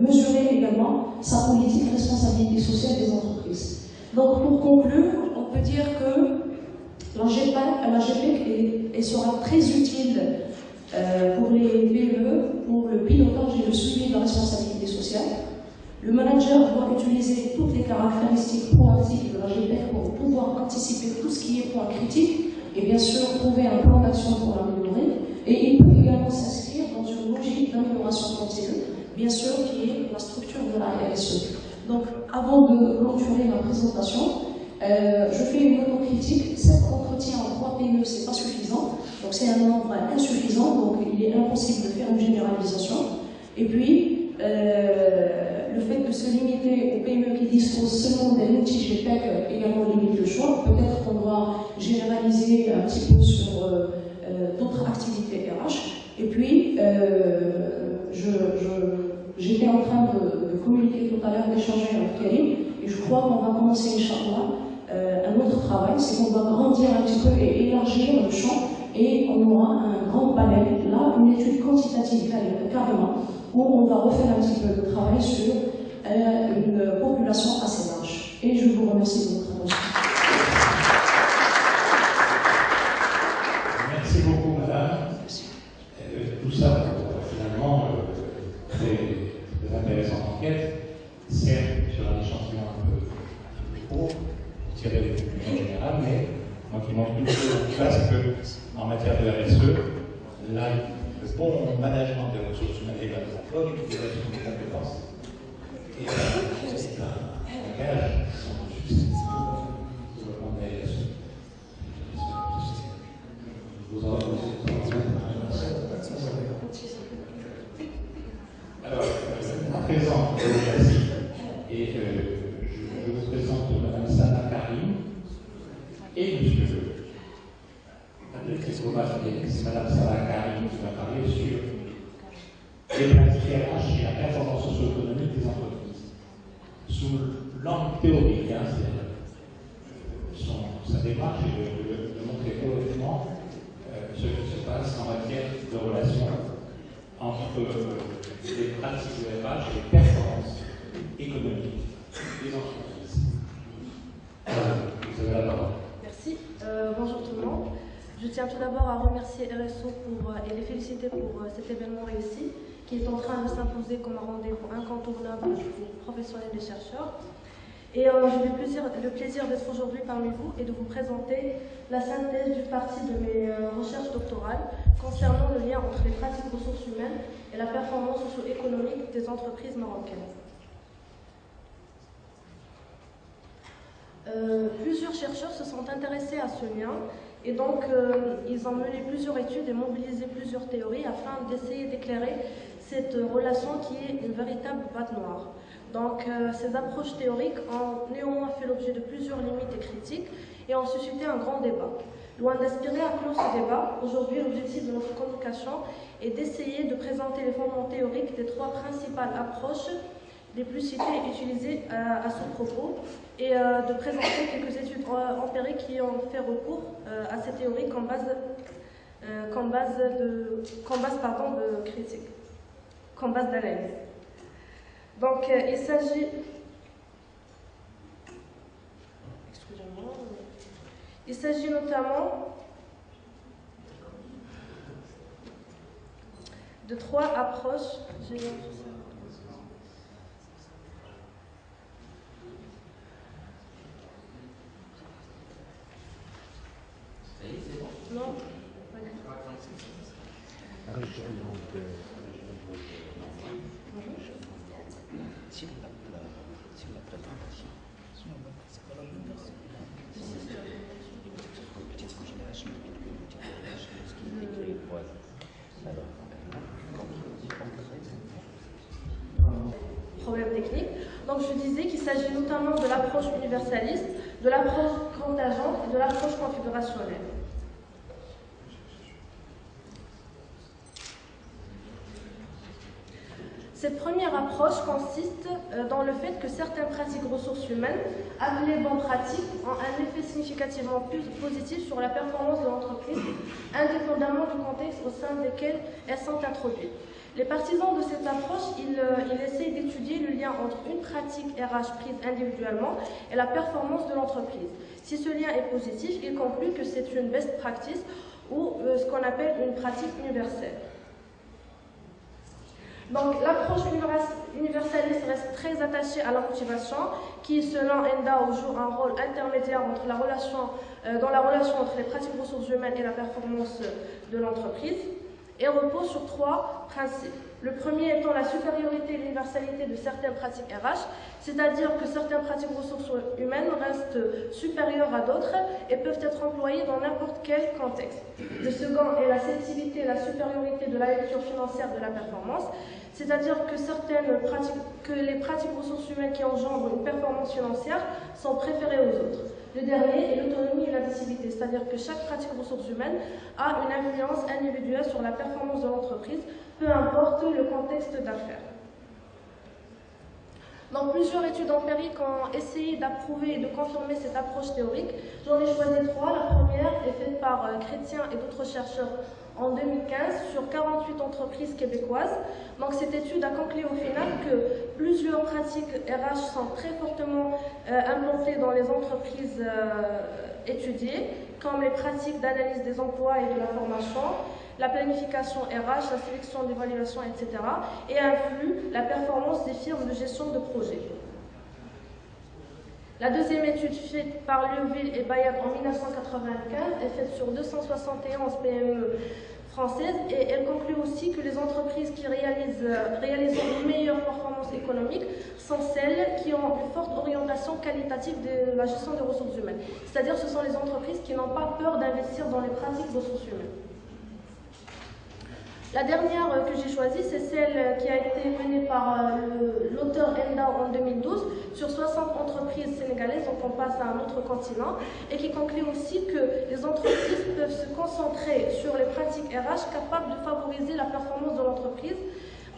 mesurer également sa politique de responsabilité sociale des entreprises. Donc, pour conclure, on peut dire que la GPEC sera très utile pour les PME, pour le pilotage et le suivi de la responsabilité sociale. Le manager doit utiliser toutes les caractéristiques proactives de la GPEC pour pouvoir anticiper tout ce qui est point critique et bien sûr trouver un plan d'action pour l'améliorer. Et il peut également s'inscrire dans une logique d'amélioration continue, bien sûr qui est la structure de la RSE. Donc avant de clôturer ma présentation, je fais une autocritique. 7 entretiens en 3 PME, ce n'est pas suffisant. Donc c'est un nombre insuffisant, donc il est impossible de faire une généralisation. Et puis, le fait de se limiter aux PME qui disposent seulement d'un outil GPEC également limite le choix. Peut-être qu'on doit généraliser un petit peu sur d'autres activités RH. Et puis, j'étais en train de communiquer tout à l'heure, d'échanger avec Karim, et je crois qu'on va commencer, Inch'Allah, un autre travail, c'est qu'on va grandir un petit peu et élargir le champ, et on aura un grand panel, là, une étude quantitative carrément, où on va refaire un petit peu de travail sur une population assez large. Et je vous remercie de votre attention. Merci beaucoup, madame. Tout ça, finalement, très intéressante enquête, certes sur un échantillon un peu court, pour tirer des conclusions générales, mais qui montre une chose en face qu'en matière de RSE, là, le bon management des ressources humaines et la bonne utilisation des compétences est un gage du développement de la RSE. Alors, à présent, et je vous présente Mme Sana Karim et M. c'est Mme Sana Karim qui va parler sur les pratiques RH et la performance socio-économique des entreprises. Sous l'angle théorique, sa démarche est de montrer théoriquement ce qui se passe en matière de relations entre les pratiques de RH et les performances économiques des entreprises. Vous avez la parole. Merci. Bonjour tout le monde. Je tiens tout d'abord à remercier RSO et les féliciter pour cet événement réussi qui est en train de s'imposer comme un rendez-vous incontournable des professionnels et des chercheurs. Et j'ai le plaisir d'être aujourd'hui parmi vous et de vous présenter la synthèse du parti de mes recherches doctorales concernant le lien entre les pratiques ressources humaines et la performance socio-économique des entreprises marocaines. Plusieurs chercheurs se sont intéressés à ce lien et donc ils ont mené plusieurs études et mobilisé plusieurs théories afin d'essayer d'éclairer cette relation qui est une véritable boîte noire. Donc ces approches théoriques ont néanmoins fait l'objet de plusieurs limites et critiques et ont suscité un grand débat. Loin d'aspirer à clore ce débat, aujourd'hui l'objectif de notre communication est d'essayer de présenter les fondements théoriques des trois principales approches les plus citées et utilisées à ce propos et de présenter quelques études empiriques qui ont fait recours à ces théories comme base d'analyse. Donc il s'agit notamment de trois approches. Non. Problème technique. Donc je disais qu'il s'agit notamment de l'approche universaliste, de l'approche contingente et de l'approche configurationnelle. Cette première approche consiste dans le fait que certaines pratiques ressources humaines, appelées bonnes pratiques, ont un effet significativement plus positif sur la performance de l'entreprise, indépendamment du contexte au sein desquels elles sont introduites. Les partisans de cette approche, ils essayent d'étudier le lien entre une pratique RH prise individuellement et la performance de l'entreprise. Si ce lien est positif, ils concluent que c'est une best practice ou ce qu'on appelle une pratique universelle. Donc l'approche universaliste reste très attachée à la motivation qui, selon Endau, joue un rôle intermédiaire dans la relation entre les pratiques ressources humaines et la performance de l'entreprise et repose sur trois principes. Le premier étant la supériorité et l'universalité de certaines pratiques RH, c'est-à-dire que certaines pratiques ressources humaines restent supérieures à d'autres et peuvent être employées dans n'importe quel contexte. Le second est la sélectivité et la supériorité de la lecture financière de la performance, c'est-à-dire que les pratiques ressources humaines qui engendrent une performance financière sont préférées aux autres. Le dernier est l'autonomie et la décisivité, c'est-à-dire que chaque pratique ressources humaines a une influence individuelle sur la performance de l'entreprise, peu importe le contexte d'affaires. Donc, plusieurs études empiriques ont essayé d'approuver et de confirmer cette approche théorique. J'en ai choisi trois. La première est faite par Chrétien et d'autres chercheurs en 2015 sur 48 entreprises québécoises. Donc, cette étude a conclu au final que plusieurs pratiques RH sont très fortement implantées dans les entreprises étudiées, comme les pratiques d'analyse des emplois et de la formation, la planification RH, la sélection, l'évaluation, etc. et influent la performance des firmes de gestion de projet. La deuxième étude faite par Liouville et Bayat en 1995 est faite sur 271 PME françaises et elle conclut aussi que les entreprises qui réalisent une meilleure performance économique sont celles qui ont une forte orientation qualitative de la gestion des ressources humaines. C'est-à-dire que ce sont les entreprises qui n'ont pas peur d'investir dans les pratiques ressources humaines. La dernière que j'ai choisie, c'est celle qui a été menée par l'auteur Endau en 2012 sur 60 entreprises sénégalaises, donc on passe à un autre continent, et qui conclut aussi que les entreprises peuvent se concentrer sur les pratiques RH capables de favoriser la performance de l'entreprise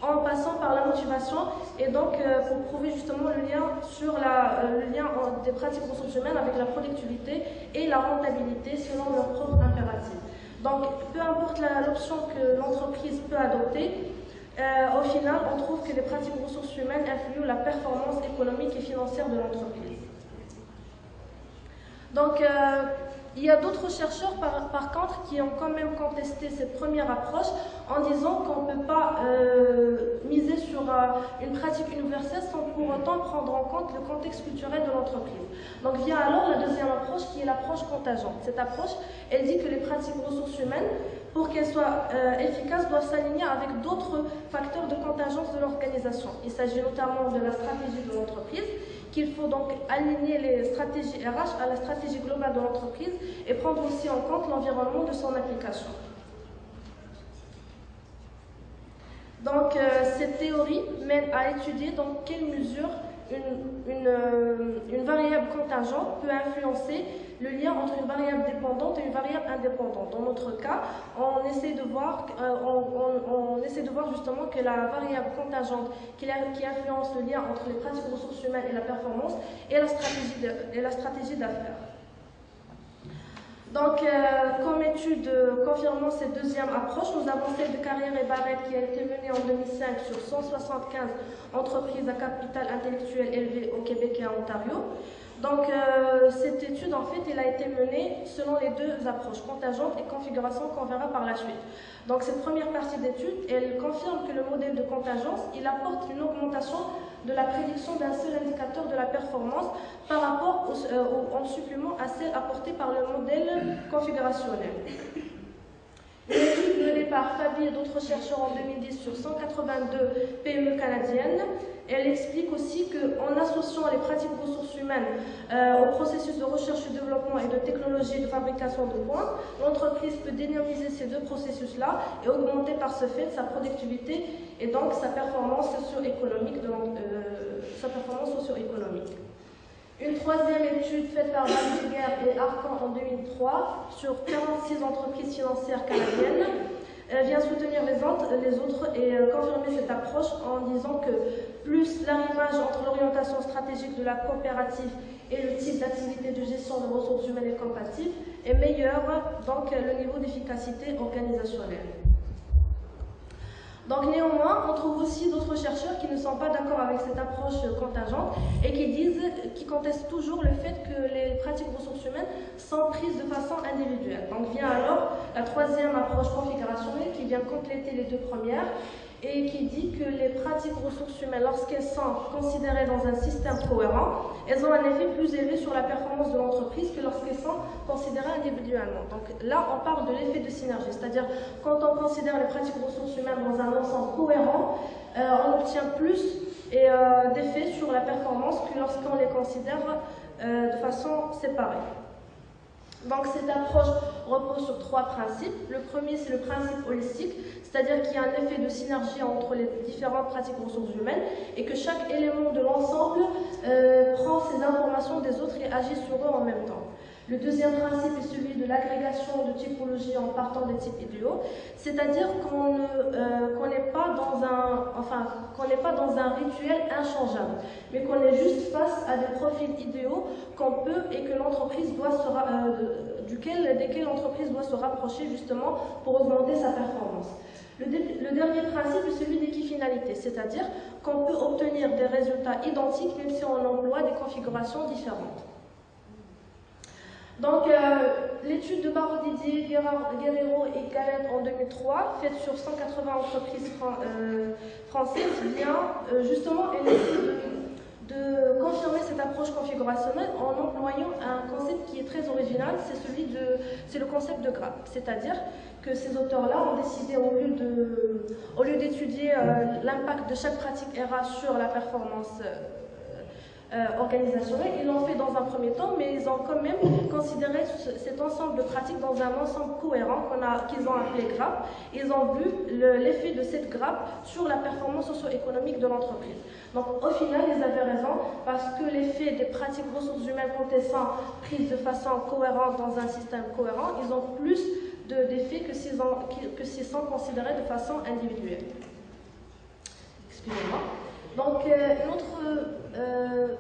en passant par la motivation et donc pour prouver justement le lien des pratiques ressources humaines avec la productivité et la rentabilité selon leurs propres impératifs. Donc, peu importe l'option que l'entreprise peut adopter, au final, on trouve que les pratiques ressources humaines influent la performance économique et financière de l'entreprise. Donc, Il y a d'autres chercheurs, par contre, qui ont quand même contesté cette première approche en disant qu'on ne peut pas miser sur une pratique universelle sans pour autant prendre en compte le contexte culturel de l'entreprise. Donc vient alors la deuxième approche qui est l'approche contingente. Cette approche, elle dit que les pratiques ressources humaines, pour qu'elles soient efficaces, doivent s'aligner avec d'autres facteurs de contingence de l'organisation. Il s'agit notamment de la stratégie de l'entreprise, qu'il faut donc aligner les stratégies RH à la stratégie globale de l'entreprise et prendre aussi en compte l'environnement de son application. Donc, cette théorie mène à étudier dans quelle mesure une variable contingente peut influencer le lien entre une variable dépendante et une variable indépendante. Dans notre cas, on essaie de voir justement que la variable contingente qui influence le lien entre les pratiques ressources humaines et la performance est la stratégie d'affaires. Donc, comme étude confirmant cette deuxième approche, nous avons celle de Carrière et Barrett qui a été menée en 2005 sur 175 entreprises à capital intellectuel élevé au Québec et en Ontario. Donc, cette étude, en fait, elle a été menée selon les deux approches, contingente et configuration, qu'on verra par la suite. Donc, cette première partie d'étude, elle confirme que le modèle de contingence, il apporte une augmentation de la prédiction d'un seul indicateur de la performance par rapport en supplément à celle apportée par le modèle configurationnel. Une étude menée par Fabi et d'autres chercheurs en 2010 sur 182 PME canadiennes, elle explique aussi qu'en associant les pratiques ressources humaines au processus de recherche et développement et de technologie de fabrication de points, l'entreprise peut dynamiser ces deux processus-là et augmenter par ce fait sa productivité et donc sa performance socio-économique. Une troisième étude faite par Valdeguer et Arcan en 2003 sur 46 entreprises financières canadiennes vient soutenir les autres et confirmer cette approche en disant que plus l'arrimage entre l'orientation stratégique de la coopérative et le type d'activité de gestion de ressources humaines est compatible, et meilleur donc le niveau d'efficacité organisationnelle. Donc néanmoins, on trouve aussi d'autres chercheurs qui ne sont pas d'accord avec cette approche contingente et qui contestent toujours le fait que les pratiques ressources humaines sont prises de façon individuelle. Donc vient alors la troisième approche configurationnelle qui vient compléter les deux premières et qui dit que les pratiques ressources humaines, lorsqu'elles sont considérées dans un système cohérent, elles ont un effet plus élevé sur la performance de l'entreprise que lorsqu'elles sont considérées individuellement. Donc là, on parle de l'effet de synergie, c'est-à-dire quand on considère les pratiques ressources humaines dans un ensemble cohérent, on obtient plus d'effets sur la performance que lorsqu'on les considère de façon séparée. Donc cette approche repose sur trois principes. Le premier, c'est le principe holistique, c'est-à-dire qu'il y a un effet de synergie entre les différentes pratiques ressources humaines et que chaque élément de l'ensemble prend ces informations des autres et agit sur eux en même temps. Le deuxième principe est celui de l'agrégation de typologies en partant des types idéaux, c'est-à-dire qu'on n'est pas dans un rituel inchangeable, mais qu'on est juste face à des profils idéaux qu'on peut et que l'entreprise doit desquels l'entreprise doit se rapprocher justement pour augmenter sa performance. Le dernier principe est celui d'équifinalité, c'est-à-dire qu'on peut obtenir des résultats identiques même si on emploie des configurations différentes. Donc, l'étude de Barreau-Didier, Guerrero et Galette en 2003, faite sur 180 entreprises françaises, vient justement essayer de confirmer cette approche configurationnelle en employant un concept qui est très original, c'est le concept de grappe. C'est-à-dire que ces auteurs-là ont décidé, au lieu d'étudier l'impact de chaque pratique RH sur la performance organisationnelle, ils l'ont fait dans un premier temps, mais ils ont quand même considéré cet ensemble de pratiques dans un ensemble cohérent qu'ils ont appelé grappe. Ils ont vu l'effet de cette grappe sur la performance socio-économique de l'entreprise. Donc au final, ils avaient raison, parce que l'effet des pratiques ressources humaines, quand elles sont prises de façon cohérente dans un système cohérent, ils ont plus d'effets que s'ils sont considérés de façon individuelle. Excusez-moi. Donc, une autre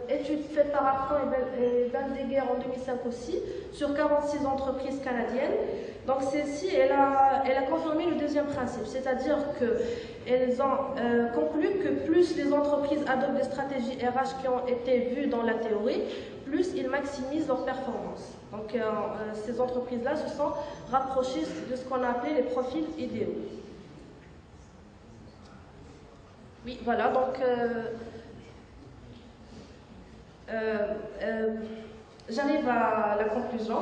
étude faite par Arcan et Valdegger en 2005 aussi, sur 46 entreprises canadiennes. Donc, celle-ci, elle a confirmé le deuxième principe, c'est-à-dire qu'elles ont conclu que plus les entreprises adoptent des stratégies RH qui ont été vues dans la théorie, plus ils maximisent leur performance. Donc, ces entreprises-là se sont rapprochées de ce qu'on a appelé les profils idéaux. Oui, voilà, donc j'arrive à la conclusion.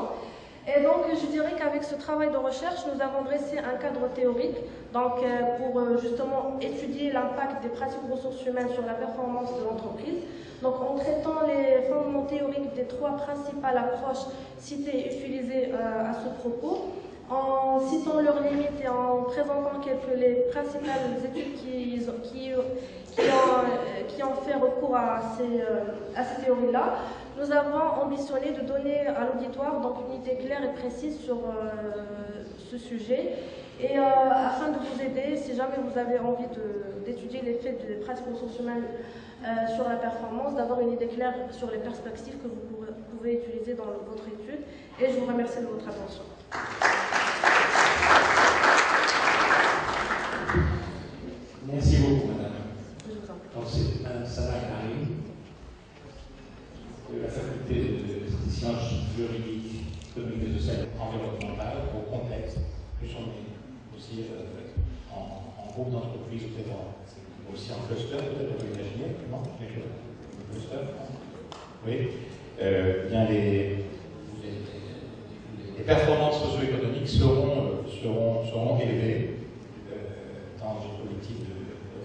Et donc, je dirais qu'avec ce travail de recherche, nous avons dressé un cadre théorique donc, pour justement étudier l'impact des pratiques ressources humaines sur la performance de l'entreprise. Donc, en traitant les fondements théoriques des trois principales approches citées et utilisées à ce propos, en citant leurs limites et en présentant les principales études qui ont fait recours à ces théories-là, nous avons ambitionné de donner à l'auditoire donc une idée claire et précise sur ce sujet et afin de vous aider, si jamais vous avez envie d'étudier l'effet des pratiques ressources humaines sur la performance, d'avoir une idée claire sur les perspectives que vous pouvez utiliser dans votre étude. Et je vous remercie de votre attention. Merci beaucoup, madame. Je vous en prie. Donc, c'est madame Sana Karim, de la faculté de sciences juridiques, économiques et sociales environnementales, au contexte, plus on est aussi en groupe d'entreprise, peut-être aussi en cluster, peut-être on peut imaginer, non, cluster, oui, bien les performances socio-économiques seront élevées dans une politique de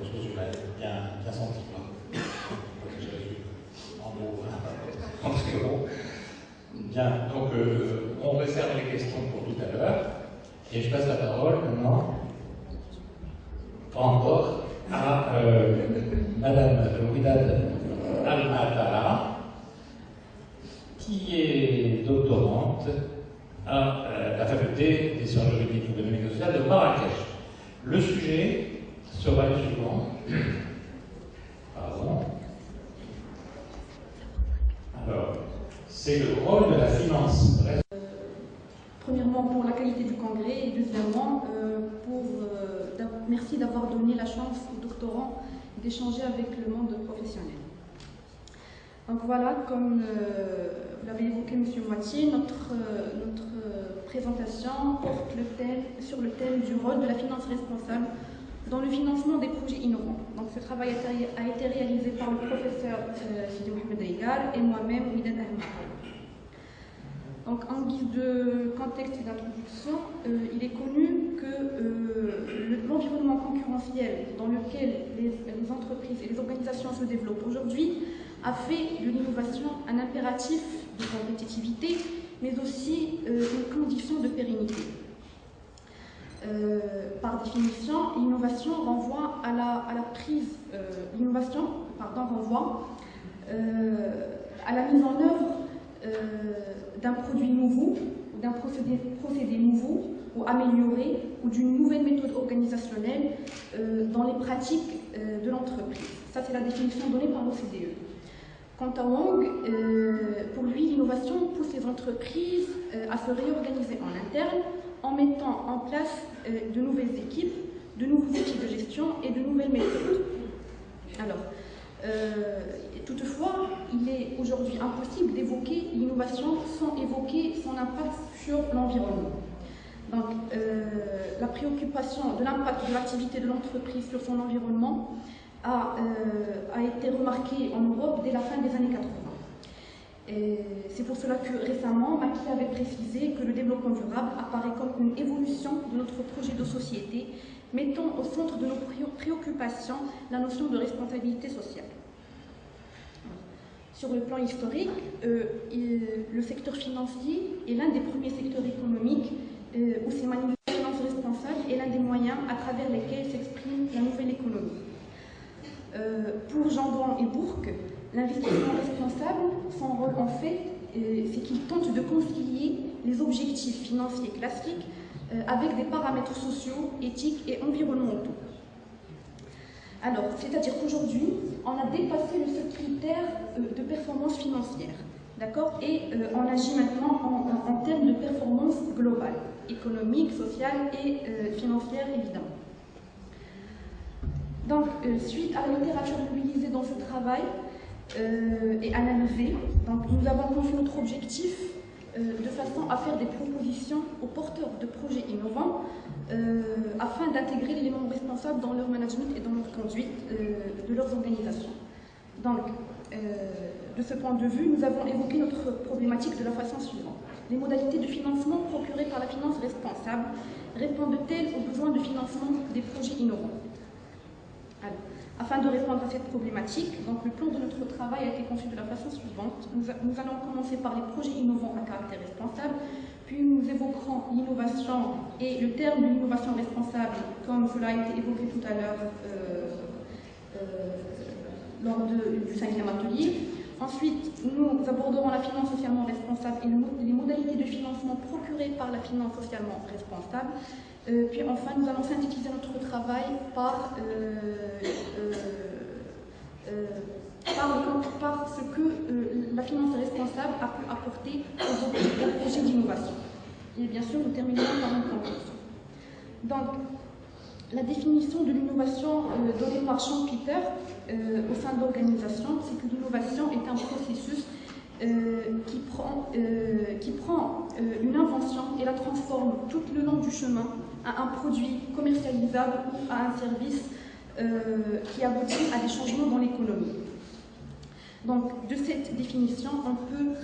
ressources humaines bien sentie. En gros. Bien, donc on réserve les questions pour tout à l'heure. Et je passe la parole maintenant, pas encore, à Madame Ouidad Al-Matala, qui est doctorante à la faculté des sciences juridiques, économiques et sociales de Marrakech. Le sujet sera le suivant. Pardon. Alors, c'est le rôle de la finance. Premièrement, pour la qualité du congrès, et deuxièmement, merci d'avoir donné la chance aux doctorants d'échanger avec le monde professionnel. Donc voilà, comme vous l'avez évoqué, M. Moitié, notre présentation porte sur le thème du rôle de la finance responsable dans le financement des projets innovants. Donc ce travail a été réalisé par le professeur Sidi Mohamed Reigal et moi-même, Ouidad Al-Matala. Donc en guise de contexte et d'introduction, il est connu que l'environnement concurrentiel dans lequel les entreprises et les organisations se développent aujourd'hui a fait de l'innovation un impératif de compétitivité, mais aussi une condition de pérennité. Par définition, l'innovation renvoie à la prise, renvoie à la mise en œuvre d'un produit nouveau, d'un procédé nouveau ou amélioré, ou d'une nouvelle méthode organisationnelle dans les pratiques de l'entreprise. Ça, c'est la définition donnée par l'OCDE. Quant à Wang, pour lui, l'innovation pousse les entreprises à se réorganiser en interne en mettant en place de nouvelles équipes, de nouveaux outils de gestion et de nouvelles méthodes. Alors, toutefois, il est aujourd'hui impossible d'évoquer l'innovation sans évoquer son impact sur l'environnement. Donc, la préoccupation de l'impact de l'activité de l'entreprise sur son environnement a été remarquée en Europe dès la fin des années 80. C'est pour cela que récemment, Maki avait précisé que le développement durable apparaît comme une évolution de notre projet de société, mettant au centre de nos préoccupations la notion de responsabilité sociale. Sur le plan historique, le secteur financier est l'un des premiers secteurs économiques où s'est manifestée la finance responsable et l'un des moyens à travers lesquels s'exprime la nouvelle économie. Pour Jambon et Bourque, l'investissement responsable, son rôle en fait, c'est qu'il tente de concilier les objectifs financiers classiques avec des paramètres sociaux, éthiques et environnementaux. Alors, c'est-à-dire qu'aujourd'hui, on a dépassé le seul critère de performance financière. D'accord? Et on agit maintenant en termes de performance globale, économique, sociale et financière, évidemment. Donc, suite à la littérature mobilisée dans ce travail et analysée, donc, nous avons conçu notre objectif de façon à faire des propositions aux porteurs de projets innovants afin d'intégrer les membres responsables dans leur management et dans leur conduite de leurs organisations. Donc, de ce point de vue, nous avons évoqué notre problématique de la façon suivante. Les modalités de financement procurées par la finance responsable répondent-elles aux besoins de financement des projets innovants? Alors, afin de répondre à cette problématique, donc, le plan de notre travail a été conçu de la façon suivante. Nous allons commencer par les projets innovants à caractère responsable, puis nous évoquerons l'innovation et le terme de l'innovation responsable, comme cela a été évoqué tout à l'heure lors du 5e atelier. Ensuite, nous aborderons la finance socialement responsable et les modalités de financement procurées par la finance socialement responsable. Puis enfin, nous allons synthétiser notre travail par ce que la finance responsable a pu apporter aux projets d'innovation. Et bien sûr, nous terminerons par une conclusion. Donc, la définition de l'innovation donnée par Sean Peter au sein de l'organisation, c'est que l'innovation est un processus qui prend une invention et la transforme tout le long du chemin à un produit commercialisable ou à un service qui aboutit à des changements dans l'économie. Donc, de cette définition, on peut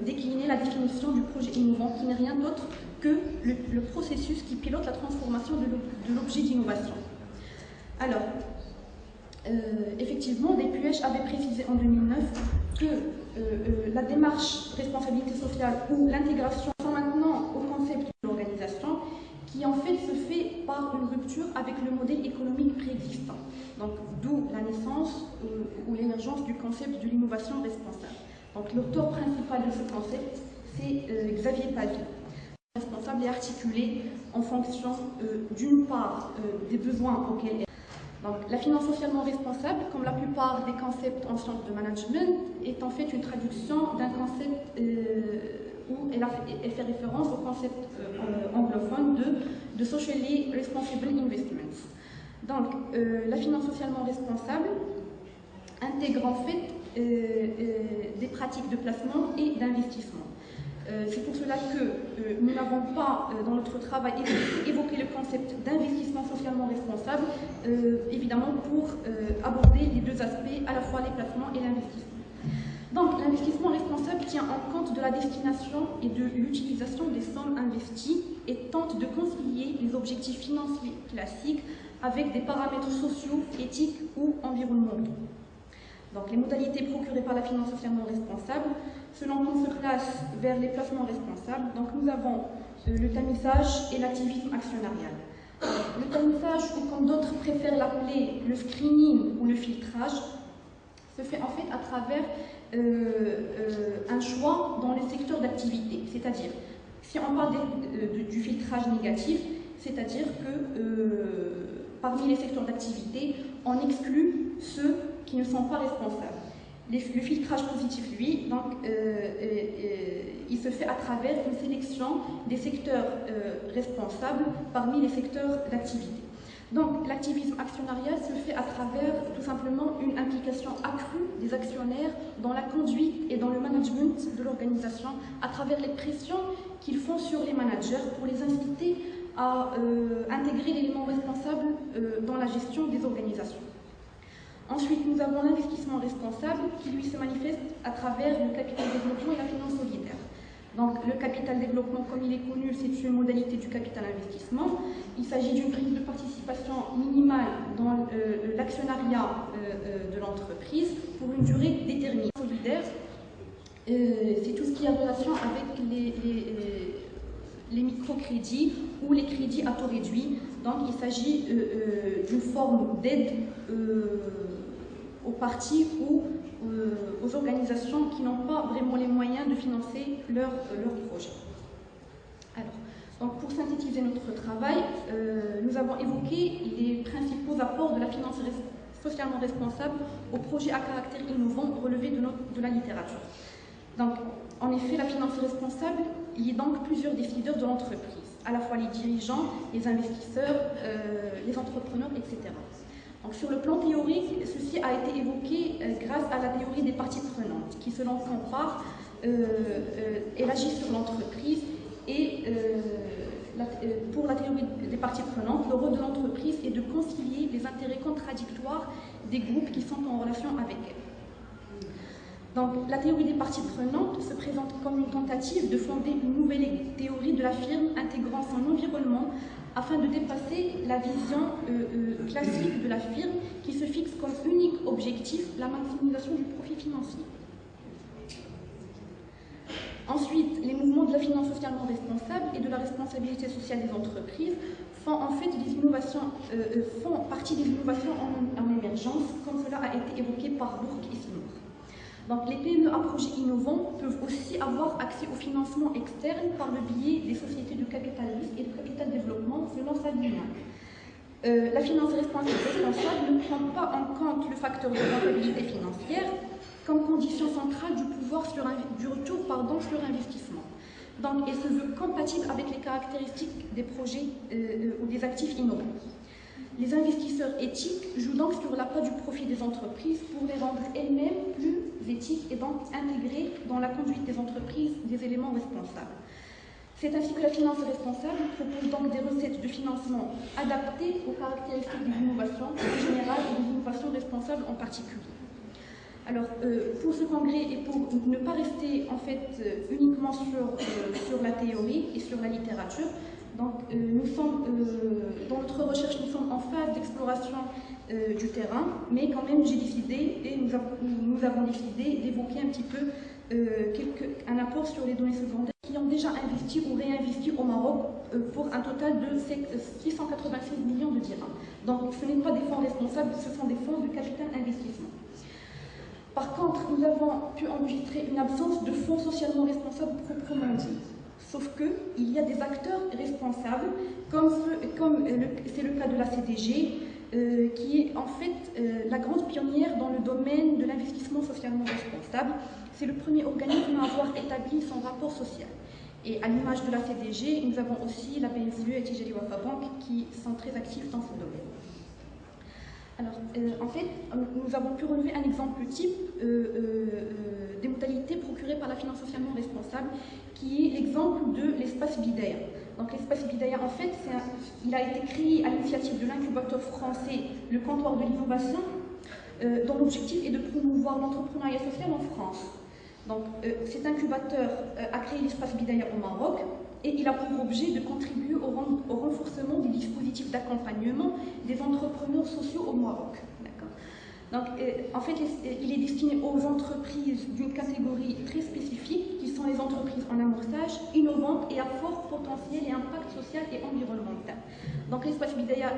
décliner la définition du projet innovant, qui n'est rien d'autre que le processus qui pilote la transformation de l'objet d'innovation. Alors, effectivement, Depuech avait précisé en 2009 que la démarche responsabilité sociale ou l'intégration sont maintenant au concept de l'organisation, qui en fait se fait par une rupture avec le modèle économique préexistant. Donc, d'où la naissance ou l'émergence du concept de l'innovation responsable. Donc, l'auteur principal de ce concept, c'est Xavier Pavie. Responsable et articulé en fonction d'une part des besoins auxquels donc, la finance socialement responsable, comme la plupart des concepts en sciences de management, est en fait une traduction d'un concept où elle fait référence au concept anglophone de socially responsible investments. Donc, la finance socialement responsable intègre en fait des pratiques de placement et d'investissement. C'est pour cela que nous n'avons pas, dans notre travail, évoqué le concept d'investissement socialement responsable, évidemment pour aborder les deux aspects, à la fois les placements et l'investissement. Donc, l'investissement responsable tient en compte de la destination et de l'utilisation des sommes investies et tente de concilier les objectifs financiers classiques avec des paramètres sociaux, éthiques ou environnementaux. Donc, les modalités procurées par la finance socialement responsable, selon qu'on se classe vers les placements responsables, donc nous avons le tamisage et l'activisme actionnarial. Le tamisage, ou comme d'autres préfèrent l'appeler le screening ou le filtrage, se fait en fait à travers un choix dans les secteurs d'activité. C'est-à-dire, si on parle du filtrage négatif, c'est-à-dire que parmi les secteurs d'activité, on exclut ceux qui ne sont pas responsables. Le filtrage positif, lui, donc, il se fait à travers une sélection des secteurs responsables parmi les secteurs d'activité. Donc, l'activisme actionnarial se fait à travers tout simplement une implication accrue des actionnaires dans la conduite et dans le management de l'organisation à travers les pressions qu'ils font sur les managers pour les inciter à intégrer l'élément responsable dans la gestion des organisations. Ensuite, nous avons l'investissement responsable qui, lui, se manifeste à travers le capital développement et la finance solidaire. Donc, le capital développement, comme il est connu, c'est une modalité du capital investissement. Il s'agit d'une prise de participation minimale dans l'actionnariat de l'entreprise pour une durée déterminée. Solidaire, c'est tout ce qui a relation avec les microcrédits ou les crédits à taux réduit. Donc, il s'agit d'une forme d'aide aux partis ou aux organisations qui n'ont pas vraiment les moyens de financer leur projet. Alors, donc pour synthétiser notre travail, nous avons évoqué les principaux apports de la finance socialement responsables aux projets à caractère innovant relevés de la littérature. Donc, en effet, la finance responsable lie donc plusieurs décideurs de l'entreprise, à la fois les dirigeants, les investisseurs, les entrepreneurs, etc. Donc, sur le plan théorique, ceci a été évoqué grâce à la théorie des parties prenantes, qui, selon son part, elle agit sur l'entreprise et pour la théorie des parties prenantes, le rôle de l'entreprise est de concilier les intérêts contradictoires des groupes qui sont en relation avec elle. Donc, la théorie des parties prenantes se présente comme une tentative de fonder une nouvelle théorie de la firme intégrant son environnement afin de dépasser la vision classique de la firme qui se fixe comme unique objectif la maximisation du profit financier. Ensuite, les mouvements de la finance socialement responsable et de la responsabilité sociale des entreprises font en fait font partie des innovations en émergence, comme cela a été évoqué par Bourque et Seymour. Donc, les PME à projets innovants peuvent aussi avoir accès au financement externe par le biais des sociétés de capital risque et de capital développement selon sa dynamique. La finance responsable ne prend pas en compte le facteur de rentabilité financière comme condition centrale du retour sur investissement. Donc, elle se veut compatible avec les caractéristiques des projets ou des actifs innovants. Les investisseurs éthiques jouent donc sur l'appât du profit des entreprises pour les rendre elles-mêmes plus éthiques et donc intégrer dans la conduite des entreprises des éléments responsables. C'est ainsi que la finance responsable propose donc des recettes de financement adaptées aux caractéristiques des innovations en général et des innovations responsables en particulier. Alors, pour ce congrès et pour ne pas rester en fait uniquement sur la théorie et sur la littérature, donc nous sommes, dans notre recherche, nous sommes en phase d'exploration du terrain, mais quand même j'ai décidé, et nous avons décidé d'évoquer un petit peu un apport sur les données secondaires qui ont déjà investi ou réinvesti au Maroc pour un total de 686 millions de dirhams. Donc ce n'est pas des fonds responsables, ce sont des fonds de capital investissement. Par contre, nous avons pu enregistrer une absence de fonds socialement responsables proprement dit. Sauf qu'il y a des acteurs responsables, comme c'est le cas de la CDG, qui est en fait la grande pionnière dans le domaine de l'investissement socialement responsable. C'est le premier organisme à avoir établi son rapport social. Et à l'image de la CDG, nous avons aussi la BSE et Tijari Wafa Bank qui sont très actifs dans ce domaine. Alors, en fait, nous avons pu relever un exemple type des modalités procurées par la finance socialement responsable, qui est l'exemple de l'espace Bidaya. Donc, l'espace Bidaya, en fait, il a été créé à l'initiative de l'incubateur français, le comptoir de l'innovation, dont l'objectif est de promouvoir l'entrepreneuriat social en France. Donc, cet incubateur a créé l'espace Bidaya au Maroc, et il a pour objet de contribuer au renforcement des dispositifs d'accompagnement des entrepreneurs sociaux au Maroc. Donc, en fait, il est destiné aux entreprises d'une catégorie très spécifique, qui sont les entreprises en amorçage, innovantes et à fort potentiel et impact social et environnemental. Donc, l'espace Bidaya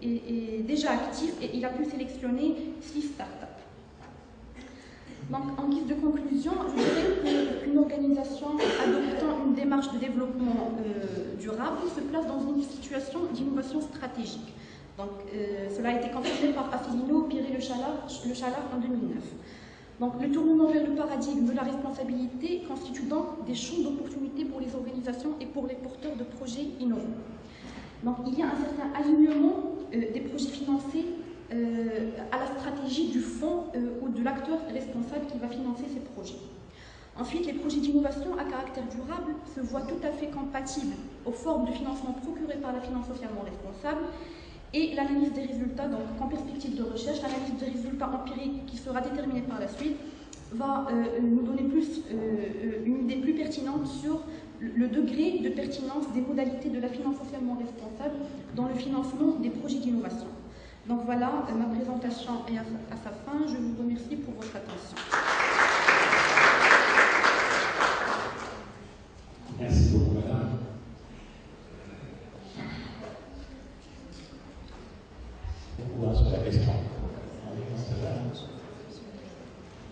est déjà actif et il a pu sélectionner 6 startups. Donc, en guise de conclusion, je dirais qu'une organisation adoptant une démarche de développement durable se place dans une situation d'innovation stratégique. Donc, cela a été confirmé par Asselineau, Piré Le Chalard en 2009. Donc, le tournement vers le paradigme de la responsabilité constitue donc des champs d'opportunités pour les organisations et pour les porteurs de projets innovants. Donc, il y a un certain alignement des projets financés à la stratégie du fonds ou de l'acteur responsable qui va financer ces projets. Ensuite, les projets d'innovation à caractère durable se voient tout à fait compatibles aux formes de financement procurées par la finance socialement responsable et l'analyse des résultats, donc en perspective de recherche, l'analyse des résultats empiriques qui sera déterminée par la suite va nous donner une idée plus pertinente sur le degré de pertinence des modalités de la finance socialement responsable dans le financement des projets d'innovation. Donc voilà, ma présentation est à sa fin. Je vous remercie pour votre attention. Merci beaucoup, madame. Beaucoup sur la question.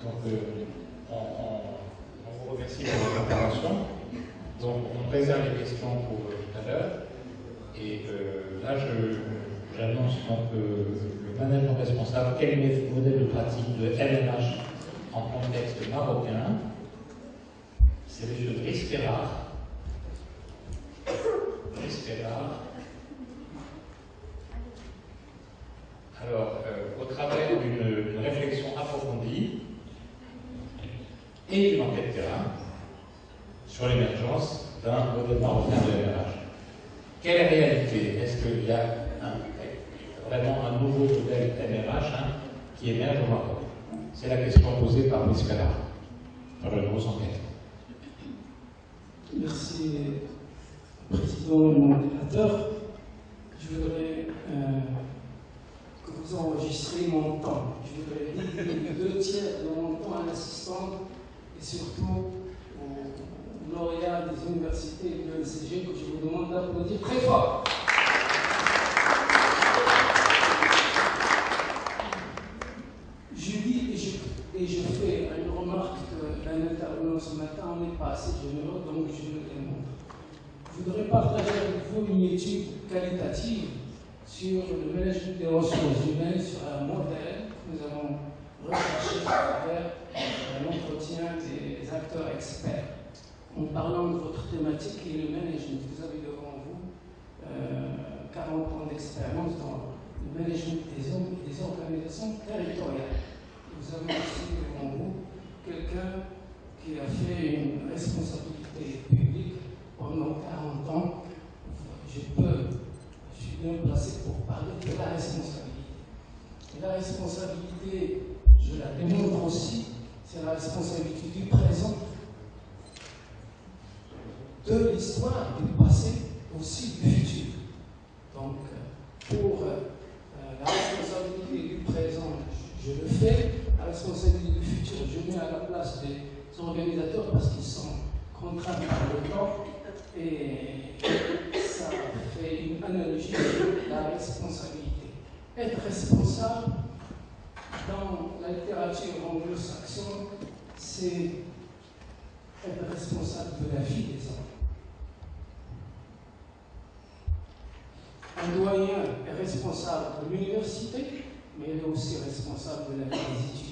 Donc, on vous remercie pour votre intervention. Donc, on préserve les questions pour tout à l'heure. Et là, j'annonce donc le management responsable. Quel est le modèle de pratique de MNH en contexte marocain? C'est M. Driss Ferrar. Alors, au travers d'une réflexion approfondie et d'une enquête terrain sur l'émergence d'un modèle marocain de MNH. Quelle réalité? Est-ce qu'il y a vraiment un nouveau modèle MNH qui émerge au Maroc? C'est la question posée par Driss Ferrar dans la grosse enquête. Merci, Président et modérateur. Je voudrais que vous enregistrez mon temps. Je voudrais dédier 2 tiers de mon temps à l'assistante et surtout aux lauréats des universités et de l'ECG que je vous demande d'applaudir très fort. Je dis et je fais une remarque que d'un intervenant ce matin, on n'est pas assez généreux, donc je le démontre. Je voudrais partager avec vous une étude qualitative sur le management des ressources humaines, sur un modèle que nous avons recherché à travers l'entretien des acteurs experts. En parlant de votre thématique qui est le management, vous avez devant vous 40 ans d'expérience dans le management des organisations territoriales. Vous avez aussi devant vous quelqu'un qui a fait une responsabilité publique pendant 40 ans. Je suis bien placé pour parler de la responsabilité. Et la responsabilité, je la démontre aussi, c'est la responsabilité du présent, de l'histoire, du passé, aussi du futur. Donc, pour la responsabilité du présent, je le fais. La responsabilité du futur, je mets à la place des organisateurs parce qu'ils sont contraints par le temps et ça fait une analogie de la responsabilité. Être responsable, dans la littérature anglo-saxonne, c'est être responsable de la vie des hommes. Un doyen est responsable de l'université, mais il est aussi responsable de la vie des étudiants.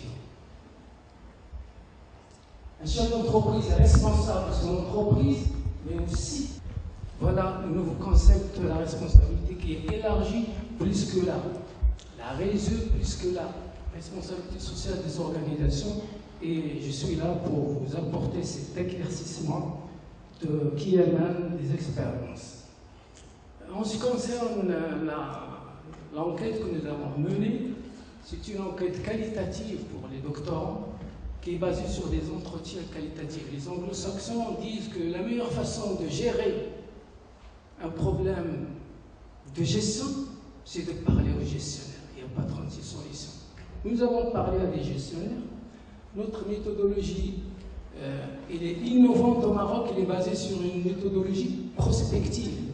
Un chef d'entreprise est responsable de son entreprise, mais aussi, voilà le nouveau concept de la responsabilité qui est élargi plus que la RSE, plus que la responsabilité sociale des organisations. Et je suis là pour vous apporter cet éclaircissement qui émane des expériences. En ce qui concerne l'enquête que nous avons menée, c'est une enquête qualitative pour les doctorants qui est basée sur des entretiens qualitatifs. Les anglo-saxons disent que la meilleure façon de gérer un problème de gestion, c'est de parler aux gestionnaires. Il n'y a pas 36 solutions. Nous avons parlé à des gestionnaires. Notre méthodologie, elle est innovante au Maroc, elle est basée sur une méthodologie prospective.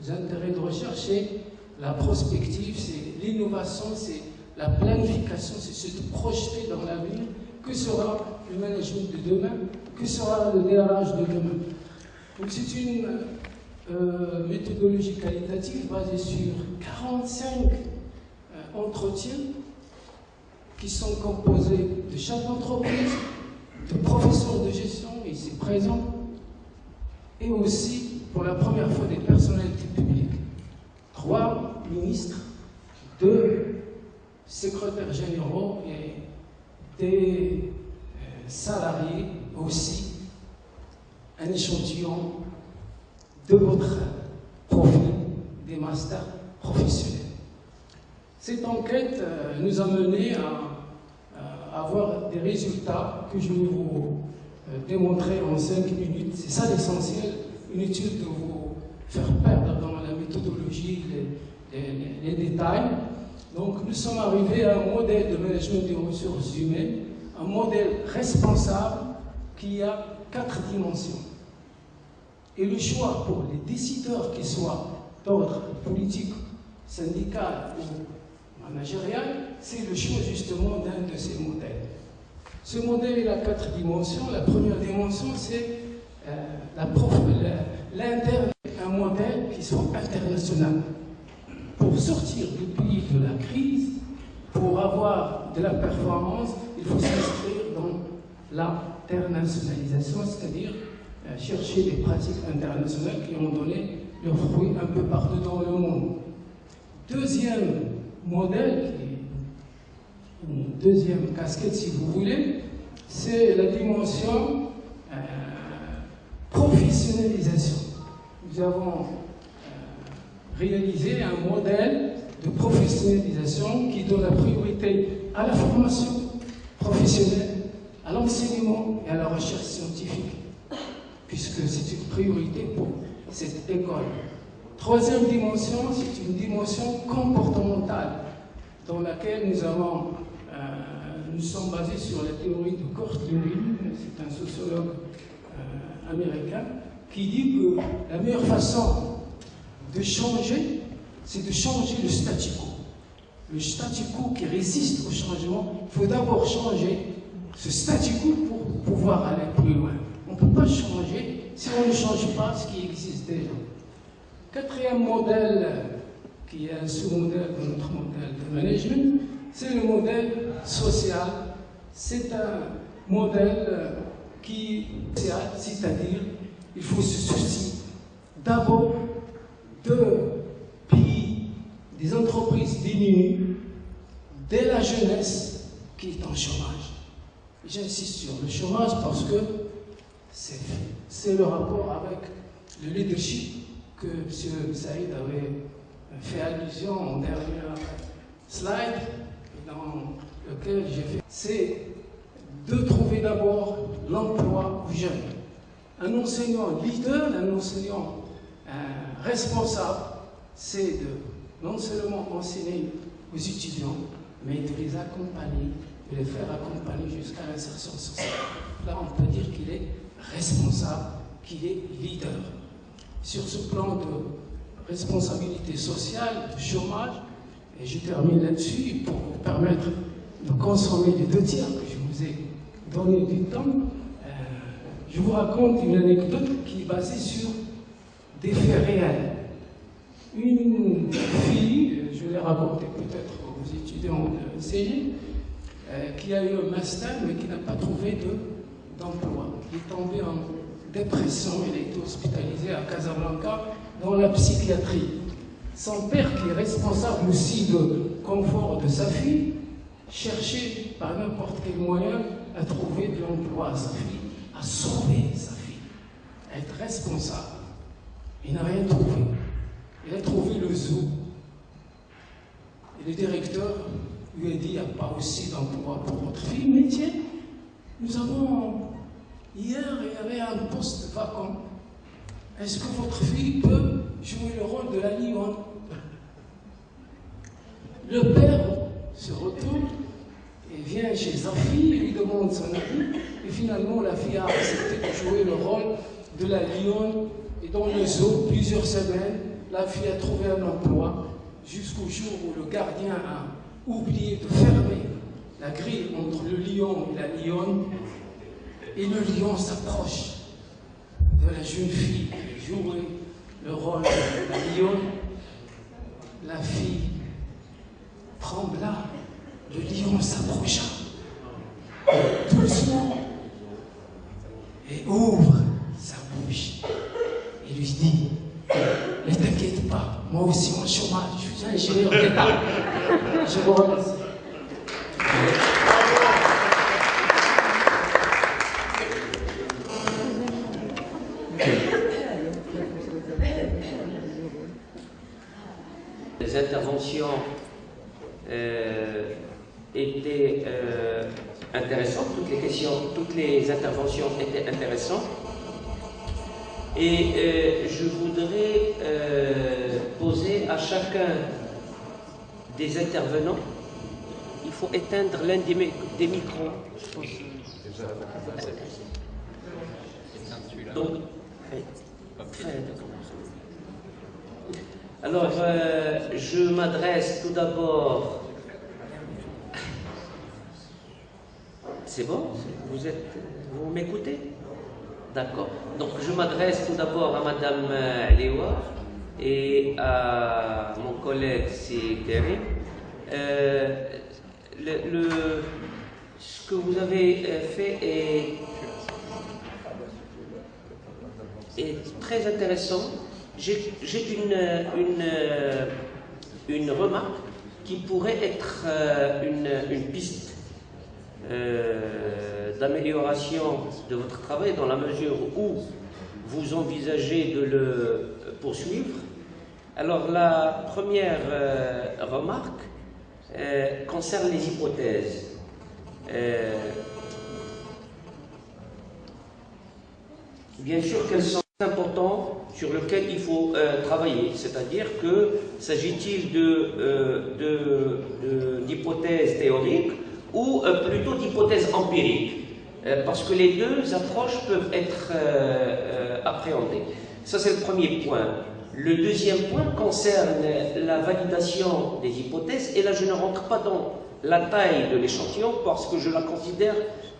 L'intérêt de recherche, c'est la prospective, c'est l'innovation, c'est la planification, c'est se projeter dans l'avenir. Que sera le management de demain? Que sera le DRH de demain? Donc c'est une méthodologie qualitative basée sur 45 entretiens qui sont composés de chefs d'entreprise, de professeurs de gestion, ici présents, et aussi, pour la première fois, des personnalités publiques. 3 ministres, 2 secrétaires généraux et des salariés aussi, un échantillon de votre profil des masters professionnels. Cette enquête nous a mené à avoir des résultats que je vais vous démontrer en 5 minutes. C'est ça l'essentiel, inutile de vous faire perdre dans la méthodologie les détails. Donc nous sommes arrivés à un modèle de management des ressources humaines, un modèle responsable qui a 4 dimensions. Et le choix pour les décideurs, qu'ils soient d'ordre politique, syndical ou managérial, c'est le choix justement d'un de ces modèles. Ce modèle, il a 4 dimensions. La première dimension, c'est un modèle qui soit international. Pour sortir du pays de la crise, pour avoir de la performance, il faut s'inscrire dans l'internationalisation, c'est-à-dire chercher des pratiques internationales qui ont donné leurs fruits un peu partout dans le monde. Deuxième modèle, une deuxième casquette si vous voulez, c'est la dimension professionnalisation. Nous avons réalisé un modèle de professionnalisation qui donne la priorité à la formation professionnelle, à l'enseignement et à la recherche scientifique, puisque c'est une priorité pour cette école. Troisième dimension, c'est une dimension comportementale dans laquelle nous sommes basés sur la théorie de Kurt Lewin, c'est un sociologue américain, qui dit que la meilleure façon de changer, c'est de changer le statu quo. Le statu quo qui résiste au changement, il faut d'abord changer ce statu quo pour pouvoir aller plus loin. On ne peut pas changer si on ne change pas ce qui existe déjà. Quatrième modèle, qui est un sous-modèle de notre modèle de management, c'est le modèle social. C'est un modèle c'est-à-dire il faut se soucier d'abord de pays, des entreprises diminuées, de la jeunesse qui est en chômage. J'insiste sur le chômage parce que c'est le rapport avec le leadership que M. Saïd avait fait allusion en dernier slide, dans lequel j'ai fait. C'est de trouver d'abord l'emploi aux jeunes. Un enseignant leader, un enseignant responsable, c'est de non seulement enseigner aux étudiants, mais de les accompagner, de les faire accompagner jusqu'à l'insertion sociale. Là, on peut dire qu'il est responsable, qu'il est leader. Sur ce plan de responsabilité sociale, de chômage, et je termine là-dessus pour vous permettre de consommer les 2 tiers que je vous ai donné du temps. Je vous raconte une anecdote qui est basée sur des faits réels. Une fille, je l'ai raconté peut-être aux étudiants de CG, qui a eu un master mais qui n'a pas trouvé d'emploi. Elle est tombée en dépression, elle a été hospitalisée à Casablanca dans la psychiatrie. Son père, qui est responsable aussi de confort de sa fille, cherchait par n'importe quel moyen à trouver de l'emploi à sa fille, à sauver sa fille, à être responsable. Il n'a rien trouvé. Il a trouvé le zoo. Et le directeur lui a dit, il n'y a pas aussi d'emploi pour votre fille, mais tiens, nous avons, hier, il y avait un poste vacant. Est-ce que votre fille peut jouer le rôle de la lionne? Le père se retourne et vient chez sa fille, lui demande son avis, et finalement la fille a accepté de jouer le rôle de la lionne. Et dans le zoo, plusieurs semaines, la fille a trouvé un emploi, jusqu'au jour où le gardien a oublié de fermer la grille entre le lion et la lionne, et le lion s'approche de la jeune fille qui jouait le rôle de la lionne. La fille trembla, le lion s'approcha doucement et ouvre sa bouche et lui dit, ne t'inquiète pas, moi aussi en chômage, je suis ingénieur d'État. Je vous remercie. Les interventions étaient intéressantes, toutes les interventions étaient intéressantes. Et je voudrais poser à chacun des intervenants, il faut éteindre l'un des micros. Donc, alors, je m'adresse tout d'abord. C'est bon? Vous m'écoutez? D'accord. Donc, je m'adresse tout d'abord à Madame Lewa, et à mon collègue, c'est Karim. Ce que vous avez fait est très intéressant. J'ai une remarque qui pourrait être une piste d'amélioration de votre travail dans la mesure où vous envisagez de le poursuivre. Alors la première remarque concerne les hypothèses. Bien sûr qu'elles sont importantes sur lesquelles il faut travailler, c'est-à-dire que s'agit-il d'hypothèses théoriques ou plutôt d'hypothèses empiriques, parce que les deux approches peuvent être appréhendées. Ça, c'est le premier point. Le deuxième point concerne la validation des hypothèses, et là je ne rentre pas dans la taille de l'échantillon parce que je la considère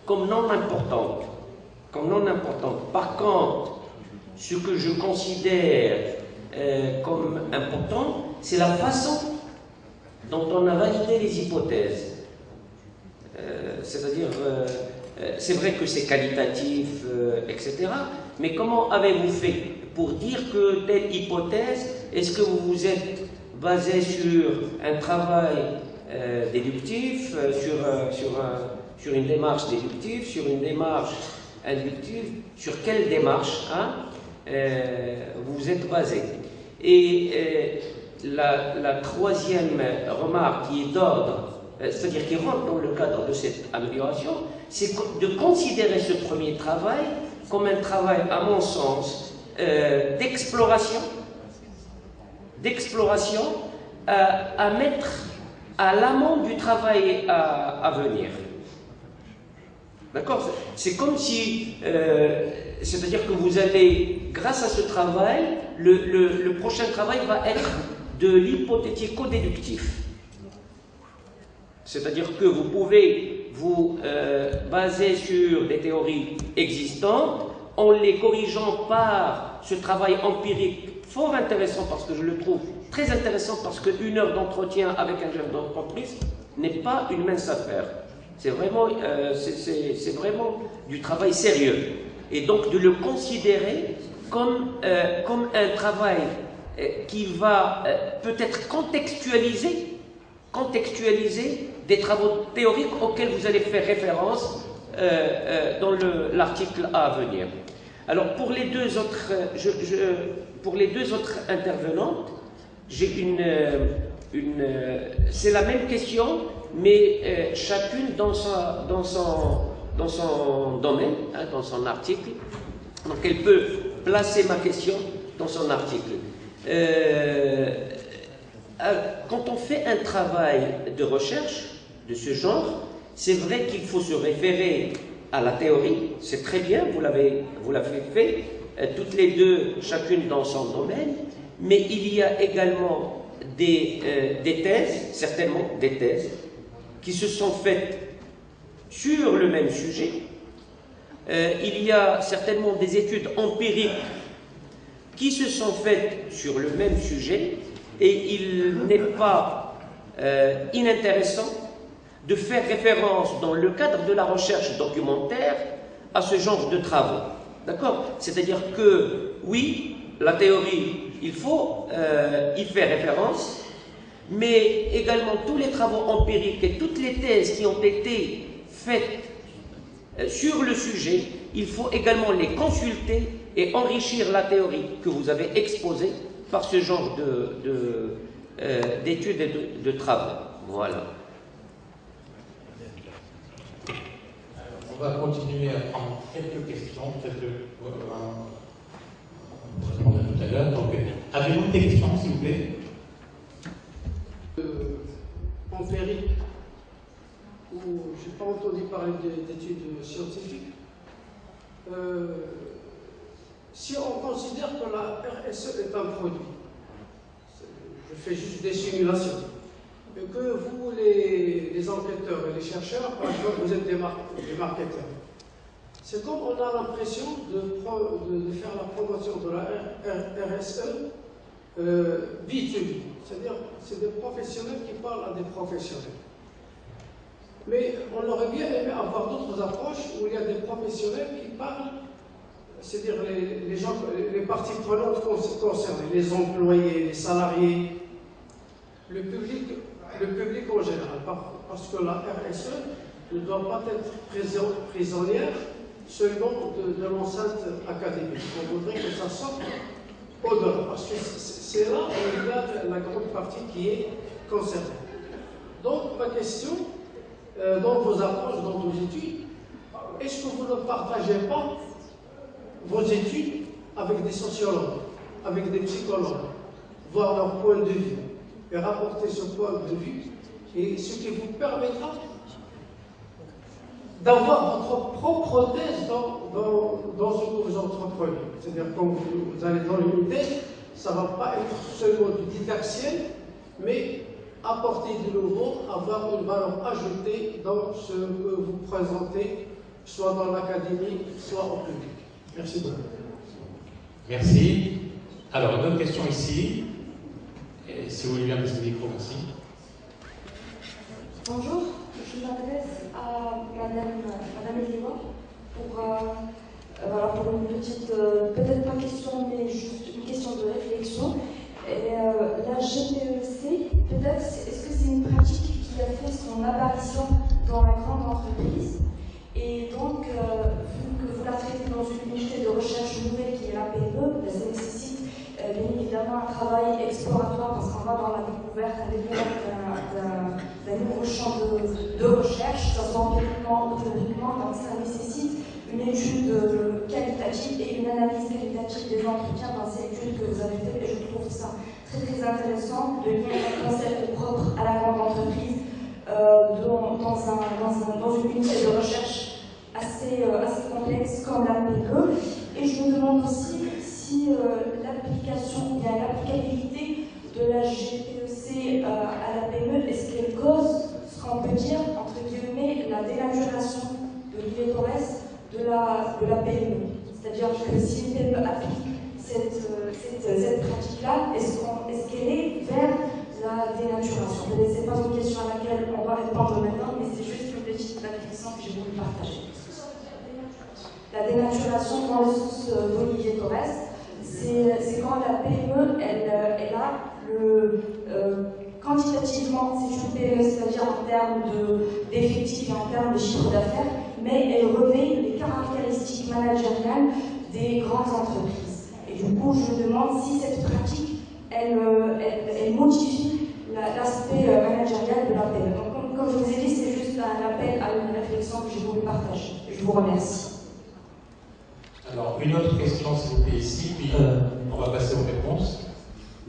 comme non importante. Par contre, ce que je considère comme important, c'est la façon dont on a validé les hypothèses. C'est-à-dire, c'est vrai que c'est qualitatif, etc. Mais comment avez-vous fait pour dire que telle hypothèse, est-ce que vous vous êtes basé sur un travail déductif, sur une démarche déductive, sur une démarche inductive, sur quelle démarche vous êtes basé? Et la troisième remarque qui est d'ordre, c'est-à-dire qui rentre dans le cadre de cette amélioration, c'est de considérer ce premier travail comme un travail, à mon sens, d'exploration à mettre à l'amont du travail à venir. D'accord? C'est comme si, c'est-à-dire que vous allez, grâce à ce travail, le prochain travail va être de l'hypothético-déductif. C'est-à-dire que vous pouvez vous baser sur des théories existantes en les corrigeant par ce travail empirique fort intéressant, parce que je le trouve très intéressant, parce qu'une heure d'entretien avec un chef d'entreprise n'est pas une mince affaire. C'est vraiment du travail sérieux. Et donc de le considérer comme un travail qui va peut-être contextualiser des travaux théoriques auxquels vous allez faire référence dans l'article à venir. Alors pour les deux autres, intervenantes, j'ai c'est la même question, mais chacune dans son domaine, dans son article. Donc elle peut placer ma question dans son article. Quand on fait un travail de recherche de ce genre, c'est vrai qu'il faut se référer à la théorie, c'est très bien, vous l'avez fait, toutes les deux, chacune dans son domaine, mais il y a également des thèses, certainement des thèses, qui se sont faites sur le même sujet. Il y a certainement des études empiriques qui se sont faites sur le même sujet, et il n'est pas inintéressant de faire référence dans le cadre de la recherche documentaire à ce genre de travaux. D'accord? C'est-à-dire que, oui, la théorie, il faut y faire référence, mais également tous les travaux empiriques et toutes les thèses qui ont été faites sur le sujet, il faut également les consulter et enrichir la théorie que vous avez exposée par ce genre d'études et de travaux. Voilà. On va continuer à prendre quelques questions, peut-être on répondra tout à l'heure. Donc, avez-vous des questions, s'il vous plaît? Empirique, où je n'ai pas entendu parler d'études scientifiques. Si on considère que la RSE est un produit, je fais juste des simulations, et que vous, les enquêteurs et les chercheurs, par exemple, vous êtes des marketeurs. C'est comme on a l'impression de faire la promotion de la RSE B2B, c'est-à-dire c'est des professionnels qui parlent à des professionnels. Mais on aurait bien aimé avoir d'autres approches où il y a des professionnels qui parlent, c'est-à-dire les gens, les parties prenantes concernées, les employés, les salariés, le public en général, parce que la RSE ne doit pas être prisonnière seulement de l'enceinte académique. On voudrait que ça sorte au-delà, parce que c'est là où il y a la grande partie qui est concernée. Donc, ma question, dans vos approches, dans vos études, est-ce que vous ne partagez pas vos études avec des sociologues, avec des psychologues, voir leur point de vue, et rapporter ce point de vue, et ce qui vous permettra d'avoir votre propre thèse dans ce que vous entreprenez. C'est-à-dire quand vous allez dans une thèse, ça ne va pas être seulement du didacticiel, mais apporter du nouveau, avoir une valeur ajoutée dans ce que vous présentez, soit dans l'académie, soit au public. Merci beaucoup. Merci. Alors, une autre question ici. Et si vous voulez bien passer le micro, merci. Bonjour, je m'adresse à Madame Eliwa pour une petite, peut-être pas question, mais juste une question de réflexion. Et, la GPEC, peut-être, est-ce que c'est une pratique qui a fait son apparition dans la grande entreprise? Et donc, vu que vous la traitez dans une unité de recherche nouvelle qui est la PME, ça nécessite bien évidemment un travail exploratoire parce qu'on va dans la découverte d'un nouveau champ de recherche, que ce soit empiriquement ou théoriquement, donc ça nécessite une étude qualitative et une analyse qualitative des entretiens dans ces études que vous avez faites, et je trouve ça très très intéressant de lier un concept propre à la grande entreprise dans une unité de recherche assez complexe comme la PME. Et je me demande aussi si l'application, bien l'applicabilité de la GPEC à la PME, est-ce qu'elle cause ce qu'on peut dire, entre guillemets, la dénaturation de l'IV Torres de la PME. C'est-à-dire que si une PME applique cette pratique-là, est-ce qu'elle est vers la dénaturation? Ce n'est pas une question à laquelle on va répondre maintenant, mais c'est juste une petite réflexion que j'ai voulu partager. La dénaturation, dans le sens d'Olivier Torres, c'est quand la PME, elle a quantitativement, c'est une PME, c'est-à-dire en termes d'effectifs et en termes de chiffre d'affaires, mais elle revêt les caractéristiques managériales des grandes entreprises. Et du coup, je me demande si cette pratique, elle modifie l'aspect managérial de la PME. Donc, comme je vous ai dit, c'est juste un appel à une réflexion que j'ai voulu partager. Je vous remercie. Alors, une autre question, s'il vous plaît, ici, puis on va passer aux réponses.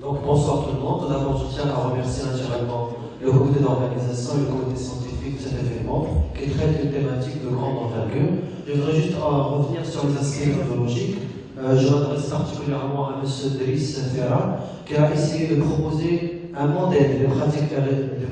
Donc, bonsoir tout le monde. Tout d'abord, je tiens à remercier naturellement le comité d'organisation et le comité scientifique de cet événement qui traite une thématique de grande envergure. Je voudrais juste revenir sur les aspects méthodologiques. Je m'adresse particulièrement à M. Driss Ferra, qui a essayé de proposer un modèle de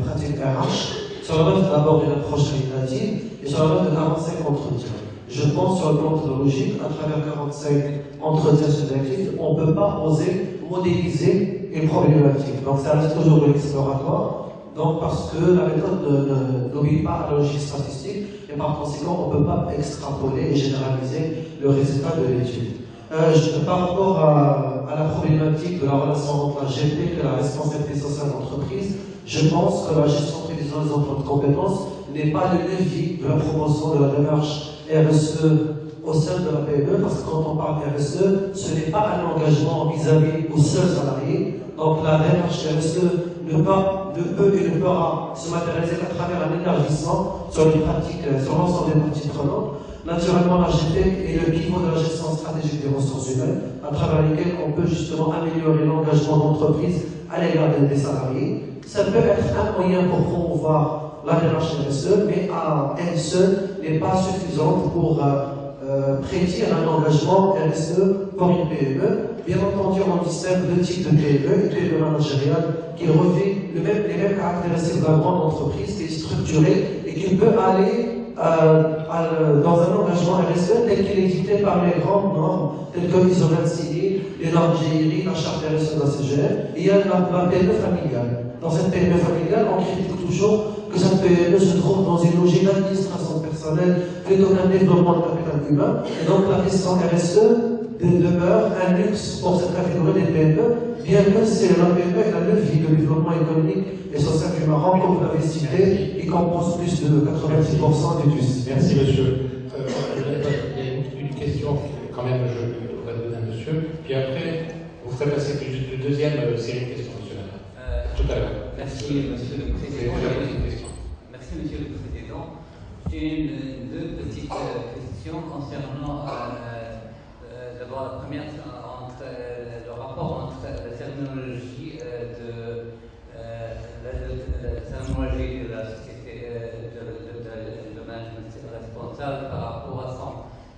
pratique RH sur la base d'abord d'une approche qualitative et sur la base de 45 entretiens. Je pense sur le plan méthodologique, à travers 45 entretiens subjectifs, on ne peut pas oser modéliser une problématique. Donc ça reste toujours exploratoire. Donc parce que la méthode n'obéit pas à la logique statistique et par conséquent on ne peut pas extrapoler et généraliser le résultat de l'étude. Par rapport à la problématique de la relation entre la GP et la responsabilité sociale d'entreprise, je pense que la gestion prévisionnelle des emplois de compétences n'est pas le levier de la promotion de la démarche RSE au sein de la PME, parce que quand on parle RSE, ce n'est pas un engagement vis-à-vis aux seuls salariés. Donc la démarche RSE ne peut et ne pourra se matérialiser qu'à travers un élargissement sur les pratiques, sur l'ensemble des parties prenantes. Naturellement, la GP est le pivot de la gestion stratégique des ressources humaines, à travers lesquelles on peut justement améliorer l'engagement d'entreprise à l'égard des salariés. Ça peut être un moyen pour promouvoir la démarche RSE, mais à elle seule n'est pas suffisante pour prédire un engagement RSE pour une PME. Bien entendu, on distingue deux types de PME, une PME managériale qui revêt les mêmes caractéristiques de la grande entreprise, qui est structurée et qui peut aller dans un engagement RSE tel qu'il est dicté par les grandes normes, telles que l'ISO 26, l'ingénierie, la charte RSE de la CGM, et il y a la PME familiale. Dans cette PME familiale, on critique toujours que cette PME se trouve dans une logique d'administration personnelle plutôt qu'un développement de capital humain. Et donc la question RSE demeure un luxe pour cette catégorie des PME, bien que c'est la PME est un levier de développement économique et social du Maroc, comme vous l'avez cité, qui compose plus de 90% du TUS. Merci monsieur. Il y a une question quand même, je vais donner à monsieur, puis après vous ferez passer une deuxième série de questions, monsieur Nana. Tout à l'heure. Merci monsieur le Président. Merci monsieur le Président. J'ai deux petites questions concernant d'abord la première entre le rapport entre la terminologie de la société de management responsable par rapport à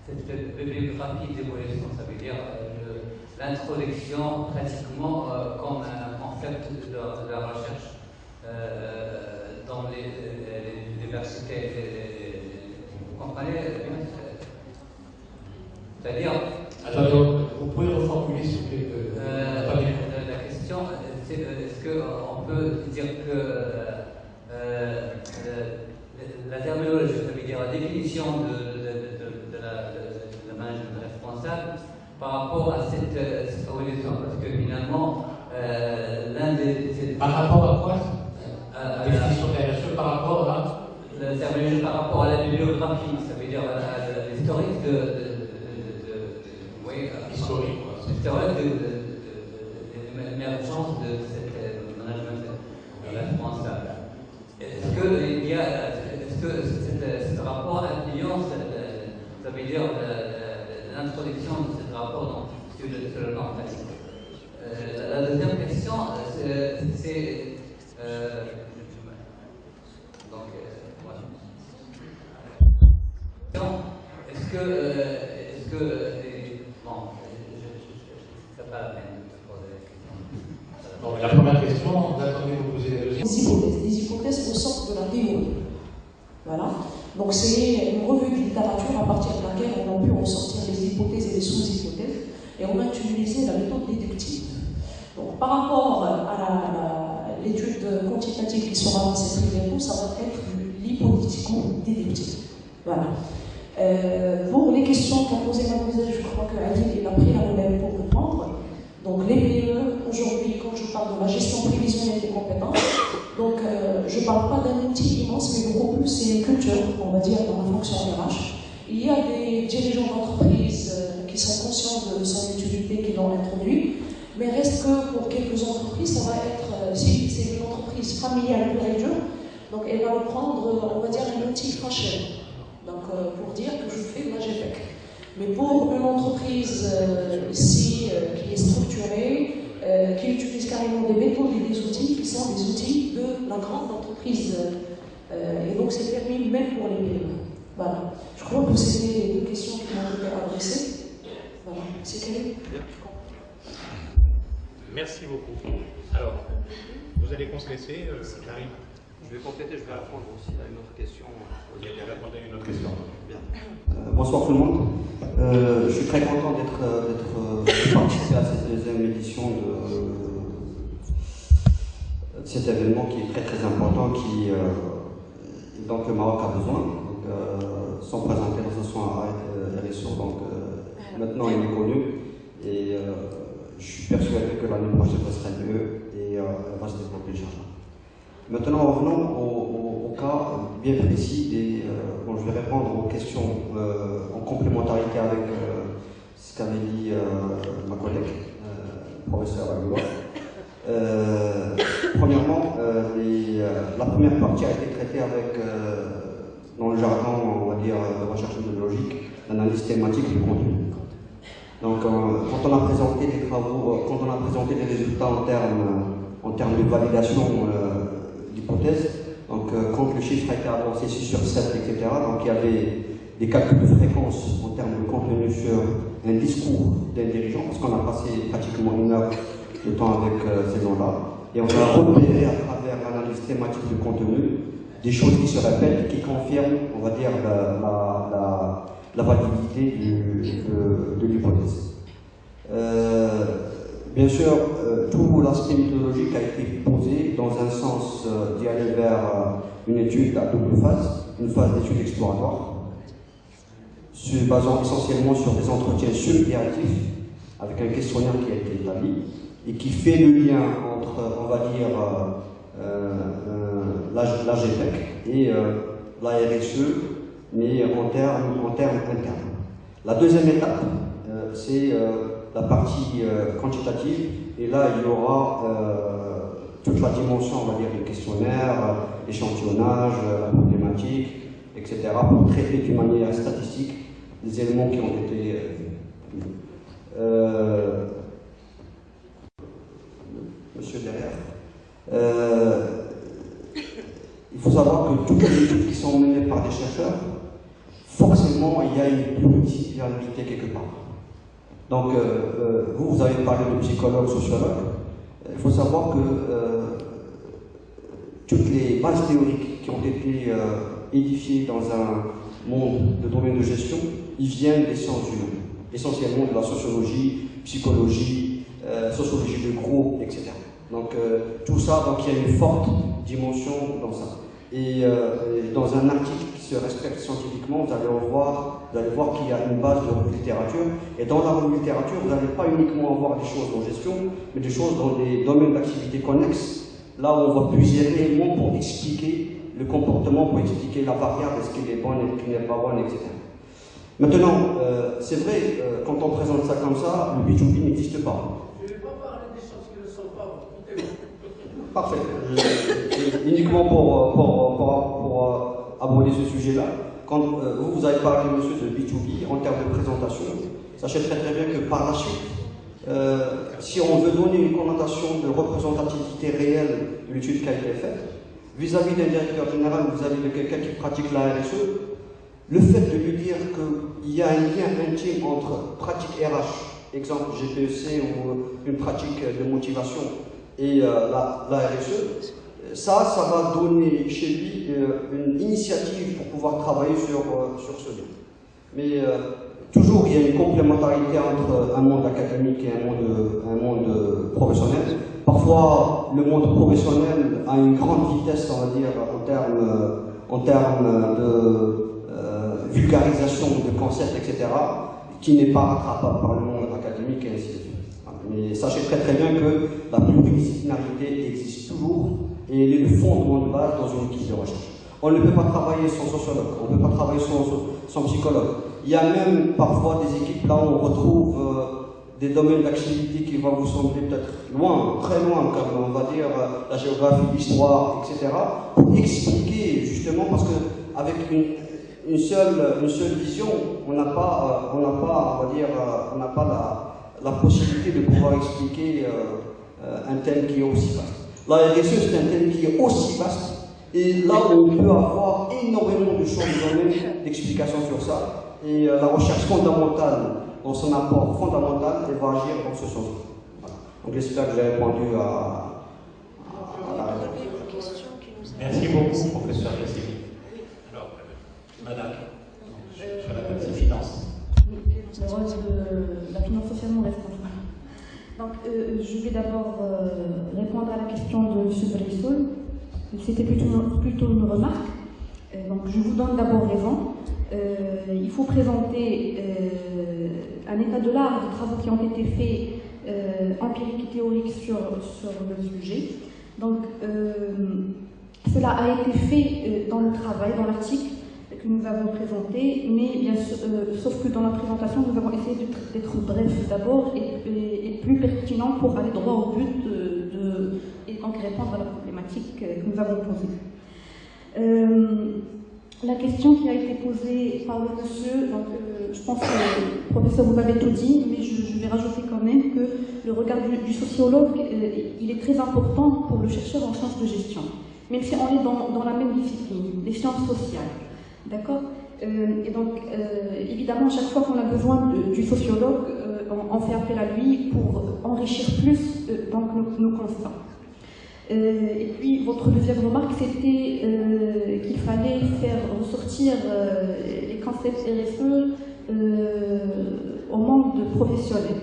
cette bibliographie d'évolution, ça veut dire l'introduction pratiquement comme un concept de la recherche dans les universités. Vous comprenez bien? C'est-à-dire... Attends, vous pouvez reformuler s'il vous plaît la question, c'est est-ce qu'on peut dire que la terminologie, ça veut dire la définition de la management responsable par rapport à cette évolution, parce que finalement, l'un des... Par rapport à quoi? La définition de la RSE par rapport à... La terminologie par rapport à la bibliographie, ça veut dire l'historique l'historique de l'émergence de cette management responsable. Est-ce que ce rapport influence, ça veut dire l'introduction de ce rapport sur le plan pratique? La deuxième question, c'est est-ce que bon, c'est pas la peine de poser la question. Bon, la première question, on attendait de vous poser la deuxième. Les hypothèses ressortent de la théorie. Voilà. Donc c'est une revue de littérature à partir de laquelle on a pu ressortir les hypothèses et les sous-hypothèses, et on a utilisé la méthode déductive. Donc par rapport à l'étude quantitative qui sera avancée très bientôt, ça va être l'hypothético-déductive. Voilà. Pour les questions qu'a posées mademoiselle, je crois qu'Adil a pris la relève pour répondre. Donc les PME, aujourd'hui, quand je parle de la gestion prévisionnelle des compétences, donc je ne parle pas d'un outil immense, mais beaucoup plus c'est une culture, on va dire, dans la fonction RH. Il y a des dirigeants d'entreprise qui sont conscients de son utilité, qui l'ont introduit, mais reste que pour quelques entreprises, ça va être, si c'est une entreprise familiale pure et dure, donc elle va prendre, on va dire, un outil fashion. Donc, pour dire que je fais de la GPEC. Mais pour une entreprise ici qui est structurée, qui utilise carrément des méthodes et des outils qui sont des outils de la grande entreprise. Et donc, c'est permis même pour les PME. Voilà. Je crois que c'était les deux questions qui m'ont été adressées. Voilà. C'est quel? Merci beaucoup. Alors, vous allez compléter, Karim? Je vais compléter, je vais répondre aussi à une autre question. Vous allez répondre à une autre question. Bien. Bonsoir tout le monde. Je suis très content de participer à cette deuxième édition de cet événement qui est très très important, dont le Maroc a besoin. Donc, sans présenter l'association RSE, donc maintenant il est connu et je suis persuadé que l'année prochaine ça sera mieux et elle va se développer, Inch'Allah. Maintenant, revenons au cas bien précis et je vais répondre aux questions en complémentarité avec ce qu'avait dit ma collègue, professeur Agoua. Premièrement, la première partie a été traitée avec, dans le jargon, on va dire, de recherche méthodologique, l'analyse thématique du contenu. Donc, quand on a présenté des travaux, quand on a présenté des résultats en termes de validation d'hypothèses, donc quand le chiffre a été avancé 6 sur 7, etc., donc il y avait des calculs de fréquence en termes de contenu sur un discours d'un dirigeant, parce qu'on a passé pratiquement 1 heure de temps avec ces gens-là, et on a repéré à travers l'analyse thématique du contenu des choses qui se répètent, qui confirment, on va dire, la validité de l'hypothèse. Bien sûr, tout l'aspect méthodologique a été posé dans un sens d'y aller vers une étude à double phase, une phase d'étude exploratoire, se basant essentiellement sur des entretiens subdirectifs, avec un questionnaire qui a été établi, et qui fait le lien entre, on va dire, l'AGPEC et la RSE, mais en termes internes. La deuxième étape, c'est la partie quantitative, et là il y aura toute la dimension, on va dire, du questionnaire, l'échantillonnage, la problématique, etc., pour traiter d'une manière statistique les éléments qui ont été monsieur derrière. Il faut savoir que toutes les études qui sont menées par des chercheurs, forcément il y a une pluridisciplinarité quelque part. Donc vous avez parlé de psychologue, sociologue. Il faut savoir que toutes les bases théoriques qui ont été édifiées dans un monde de domaine de gestion, ils viennent des sciences humaines, essentiellement de la sociologie, psychologie, sociologie de groupe, etc. Donc tout ça, donc il y a une forte dimension dans ça. Et dans un article qui se respecte scientifiquement, vous allez voir qu'il y a une base de revue littérature. Et dans la revue littérature, vous n'allez pas uniquement avoir des choses en gestion, mais des choses dans des domaines d'activité connexes, là où on va puiser réellement pour expliquer le comportement, pour expliquer la variable, est-ce qu'elle est bonne, est-ce qu'elle n'est pas bonne, etc. Maintenant, c'est vrai, quand on présente ça comme ça, le B2B n'existe pas. Je ne vais pas parler des choses qui ne sont pas. Parfait. Uniquement pour aborder ce sujet-là, quand vous avez parlé, monsieur, de B2B en termes de présentation, sachez très bien que par la suite, si on veut donner une connotation de représentativité réelle de l'étude qui a été faite, vis-à-vis d'un directeur général, vis-à-vis de quelqu'un qui pratique la RSE, le fait de lui dire qu'il y a un lien intime entre pratique RH, exemple GPEC ou une pratique de motivation, et la RSE, ça va donner chez lui une initiative pour pouvoir travailler sur ce lien. Mais toujours, il y a une complémentarité entre un monde académique et un monde professionnel. Parfois, le monde professionnel a une grande vitesse, on va dire, en termes de vulgarisation de concepts, etc., qui n'est pas rattrapable par le monde académique et ainsi de suite. Mais sachez très bien que la pluridisciplinarité existe toujours et elle est le fondement de base dans une équipe de recherche. On ne peut pas travailler sans sociologue, on ne peut pas travailler sans psychologue. Il y a même parfois des équipes là où on retrouve des domaines d'activité qui vont vous sembler peut-être loin, très loin, comme on va dire la géographie, l'histoire, etc., pour expliquer justement, parce qu'avec une seule vision, on n'a pas, on n'a pas la possibilité de pouvoir expliquer un thème qui est aussi vaste. La RSE, c'est un thème qui est aussi vaste, et là on peut avoir énormément de choses dans le domaine d'explication sur ça, et la recherche fondamentale, dans son apport fondamental, elle va agir dans ce sens. Voilà. Donc j'espère que j'ai répondu à la question. Merci beaucoup, professeur Yassine. Alors, madame, sur la partie finance. Le rôle de la finance socialement responsable. Donc, je vais d'abord répondre à la question de M. Bressoul. C'était plutôt une remarque. Donc, je vous donne d'abord raison. Il faut présenter un état de l'art des travaux qui ont été faits, empiriques et théoriques sur le sujet. Donc, cela a été fait dans le travail, dans l'article que nous avons présenté, mais bien sûr, sauf que dans la présentation, nous avons essayé d'être bref d'abord et plus pertinent pour aller droit au but et donc répondre à la problématique que nous avons posée. La question qui a été posée par le monsieur, donc, je pense que le professeur vous avait tout dit, mais je vais rajouter quand même que le regard du sociologue, il est très important pour le chercheur en sciences de gestion, même si on est dans la même discipline, les sciences sociales. D'accord. Et donc, évidemment, chaque fois qu'on a besoin du sociologue, on fait appel à lui pour enrichir plus donc, nos constats. Et puis, votre deuxième remarque, c'était qu'il fallait faire ressortir les concepts RSE au monde professionnel.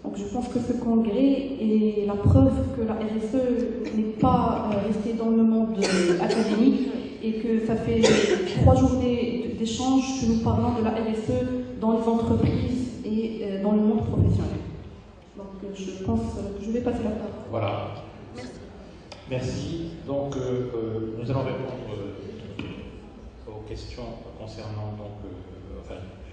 Donc je pense que ce congrès est la preuve que la RSE n'est pas restée dans le monde académique et que ça fait 3 journées d'échanges que nous parlons de la RSE dans les entreprises et dans le monde professionnel. Donc je pense que je vais passer la parole. Voilà. Merci. Merci. Donc nous allons répondre aux questions concernant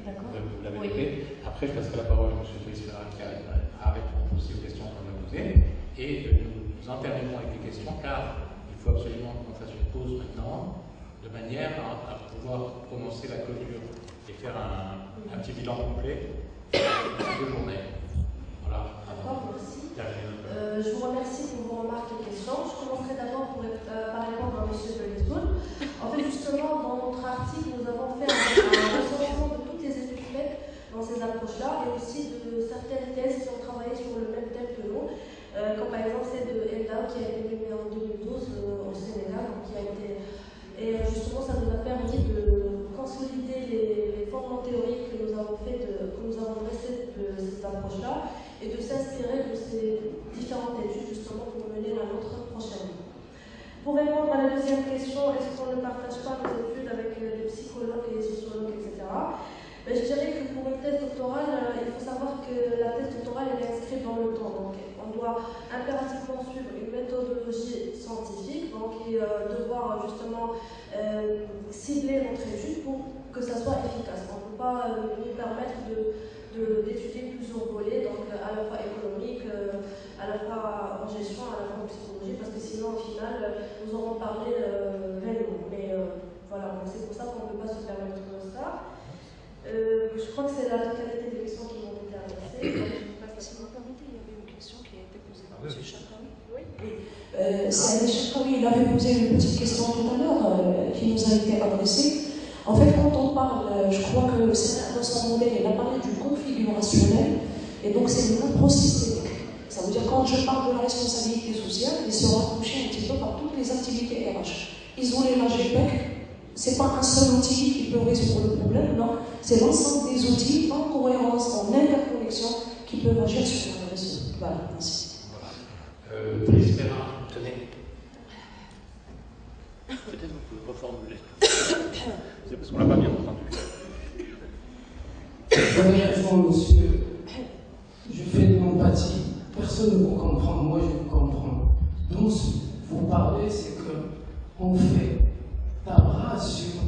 vous l'avez noté. Après, je passerai la parole à M. Félix-Ferrand qui a répondu aussi aux questions qu'on a posées. Et nous intervenons avec les questions car il faut absolument qu'on fasse une pause maintenant de manière à pouvoir prononcer la clôture et faire un petit bilan complet de 2 journées. Voilà. D'accord, merci. Je vous remercie pour vos remarques et questions. Je commencerai d'abord par répondre à M. Belizoun. En fait, justement, dans notre article, nous avons fait un recensement de toutes les études faites dans ces approches-là et aussi de certaines thèses qui ont travaillé sur le même thème que nous, comme par exemple celle de Enda qui a été menée en 2012 au Sénégal, et justement ça nous a permis de consolider les fondements théoriques que nous avons dressés de ces approches-là et de s'inspirer de ces différentes études justement pour mener la nôtre prochainement. Pour répondre à la deuxième question, est-ce qu'on ne partage pas nos études avec les psychologues et les sociologues, etc. Je dirais que pour une thèse doctorale, il faut savoir que la thèse doctorale est inscrite dans le temps. Donc, on doit impérativement suivre une méthodologie scientifique, donc, et devoir justement cibler notre étude pour que ça soit efficace. On ne peut pas nous permettre d'étudier plusieurs volets, donc à la fois économique, à la fois en gestion, à la fois en psychologie, parce que sinon, au final, nous aurons parlé vainement. Mais voilà, c'est pour ça qu'on ne peut pas se permettre ça. Je crois que c'est la totalité des questions qui m'ont été adressées. Si vous permettez, il y avait une question qui a été posée par M. Chakraoui. Oui. Saïd Chakraoui, il avait posé une petite question tout à l'heure qui nous a été adressée. En fait, quand on parle, je crois que c'est dans son modèle, il a parlé du configurationnel, et donc c'est une approche systémique. Ça veut dire quand je parle de la responsabilité sociale, il se rapprocher un petit peu par toutes les activités RH. Isoler la GPEC, ce n'est pas un seul outil qui peut résoudre le problème, non, c'est l'ensemble des outils en cohérence, en interconnexion qui peuvent agir sur la réseau. Voilà, merci. Voilà. Félix Ferrand, tenez. Peut-être vous pouvez reformuler. C'est parce qu'on l'a pas bien entendu. Honnêtement, monsieur, je fais de l'empathie. Personne ne vous comprend, moi je vous comprends. Donc, vous parlez, c'est qu'on fait tabra sur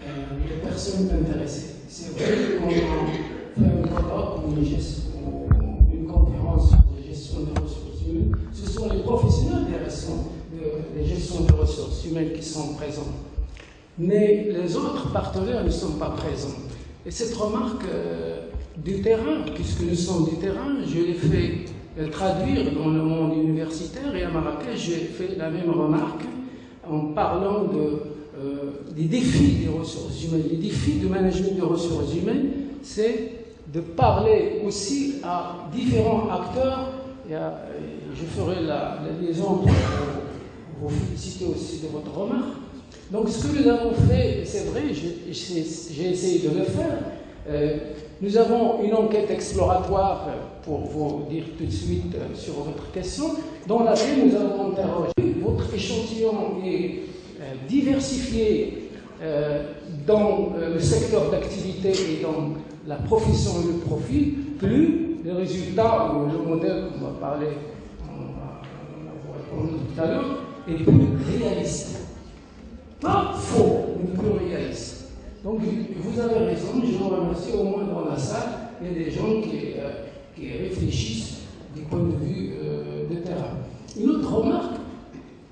les personnes intéressées. C'est vrai qu'on a fait un colloque ou une conférence de gestion des ressources humaines. Ce sont les professionnels des gestions de ressources humaines qui sont présents. Mais les autres partenaires ne sont pas présents. Et cette remarque du terrain, puisque nous sommes du terrain, je l'ai fait traduire dans le monde universitaire et à Marrakech, j'ai fait la même remarque en parlant des défis des ressources humaines. Les défis du management des ressources humaines, c'est de parler aussi à différents acteurs. Je ferai la liaison pour vous féliciter aussi de votre remarque. Donc ce que nous avons fait, c'est vrai, j'ai essayé de le faire. Nous avons une enquête exploratoire, pour vous dire tout de suite sur votre question, dans laquelle nous avons interrogé. Votre échantillon est diversifié dans le secteur d'activité et dans la profession et le profil, plus le résultat ou le modèle qu'on va parler, on va vous répondre tout à l'heure, est plus réaliste. Pas faux, mais plus réaliste. Donc vous avez raison, je vous remercie, au moins dans la salle, il y a des gens qui réfléchissent du point de vue de terrain. Une autre remarque,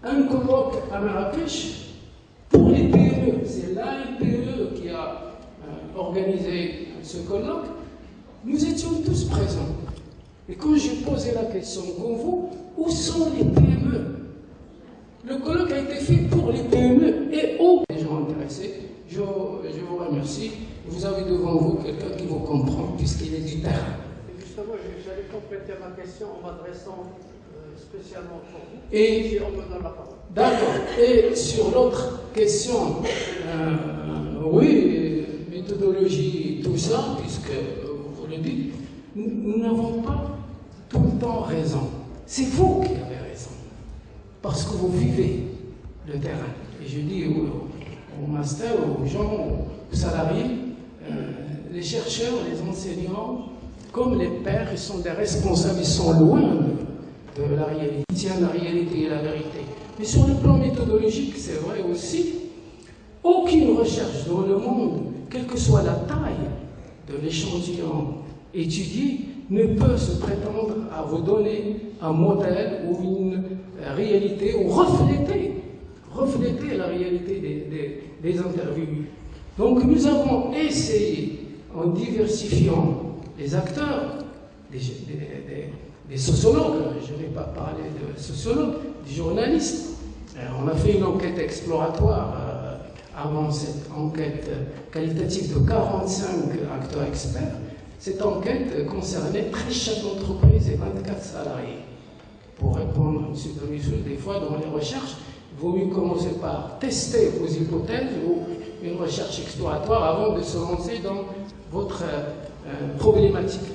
un colloque à Marrakech pour les PME, c'est l'AMPE qui a organisé ce colloque, nous étions tous présents. Et quand j'ai posé la question comme vous, où sont les PME? Le colloque a été fait pour les PME et aux gens intéressés. Je vous remercie. Vous avez devant vous quelqu'un qui vous comprend, puisqu'il est du terrain. Justement, j'allais compléter ma question en m'adressant spécialement pour vous. Et si on me donne la parole. D'accord. Et sur l'autre question, oui, méthodologie, tout ça, puisque vous le dites, nous n'avons pas tout le temps raison. C'est vous qui avez raison. Parce que vous vivez le terrain. Et je dis aux masters, aux gens, aux salariés, les chercheurs, les enseignants, comme les pères, ils sont des responsables, ils sont loin de la réalité. Ils tiennent la réalité et la vérité. Mais sur le plan méthodologique, c'est vrai aussi, aucune recherche dans le monde, quelle que soit la taille de l'échantillon étudié, ne peut se prétendre à vous donner un modèle ou une réalité, ou refléter la réalité des interviews. Donc nous avons essayé, en diversifiant les acteurs, des sociologues, je ne vais pas parler de sociologues, des journalistes. On a fait une enquête exploratoire avant cette enquête qualitative de 45 acteurs experts. Cette enquête concernait 13 chefs d'entreprise et 24 salariés. Pour répondre à M. Demiseux, des fois dans les recherches, il vaut mieux commencer par tester vos hypothèses ou une recherche exploratoire avant de se lancer dans votre problématique.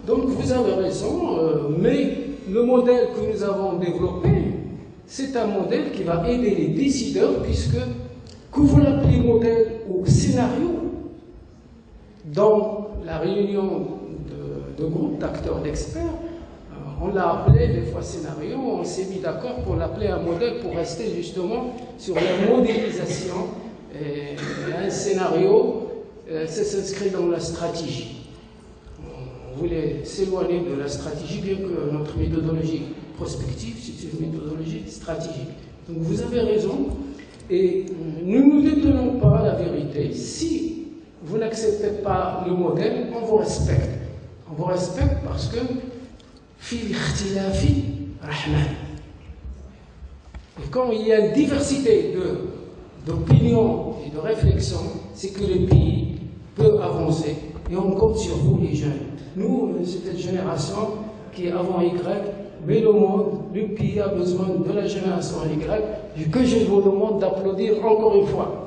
Donc vous avez raison, mais le modèle que nous avons développé, c'est un modèle qui va aider les décideurs, puisque, que vous l'appelez modèle ou scénario, dans la réunion de groupes d'acteurs, d'experts, on l'a appelé des fois scénario, on s'est mis d'accord pour l'appeler un modèle pour rester justement sur la modélisation. Et un scénario, ça s'inscrit dans la stratégie. On voulait s'éloigner de la stratégie, bien que notre méthodologie prospective, c'est une méthodologie stratégique. Donc vous avez raison, et nous ne détenons pas la vérité. Si vous n'acceptez pas le modèle, on vous respecte. On vous respecte parce que fil ikhtilafi rahman. Et quand il y a une diversité d'opinions et de réflexions, c'est que le pays peut avancer. Et on compte sur vous, les jeunes. Nous, c'est une génération qui est avant Y, mais le monde, le pays a besoin de la génération Y, que je vous demande d'applaudir encore une fois.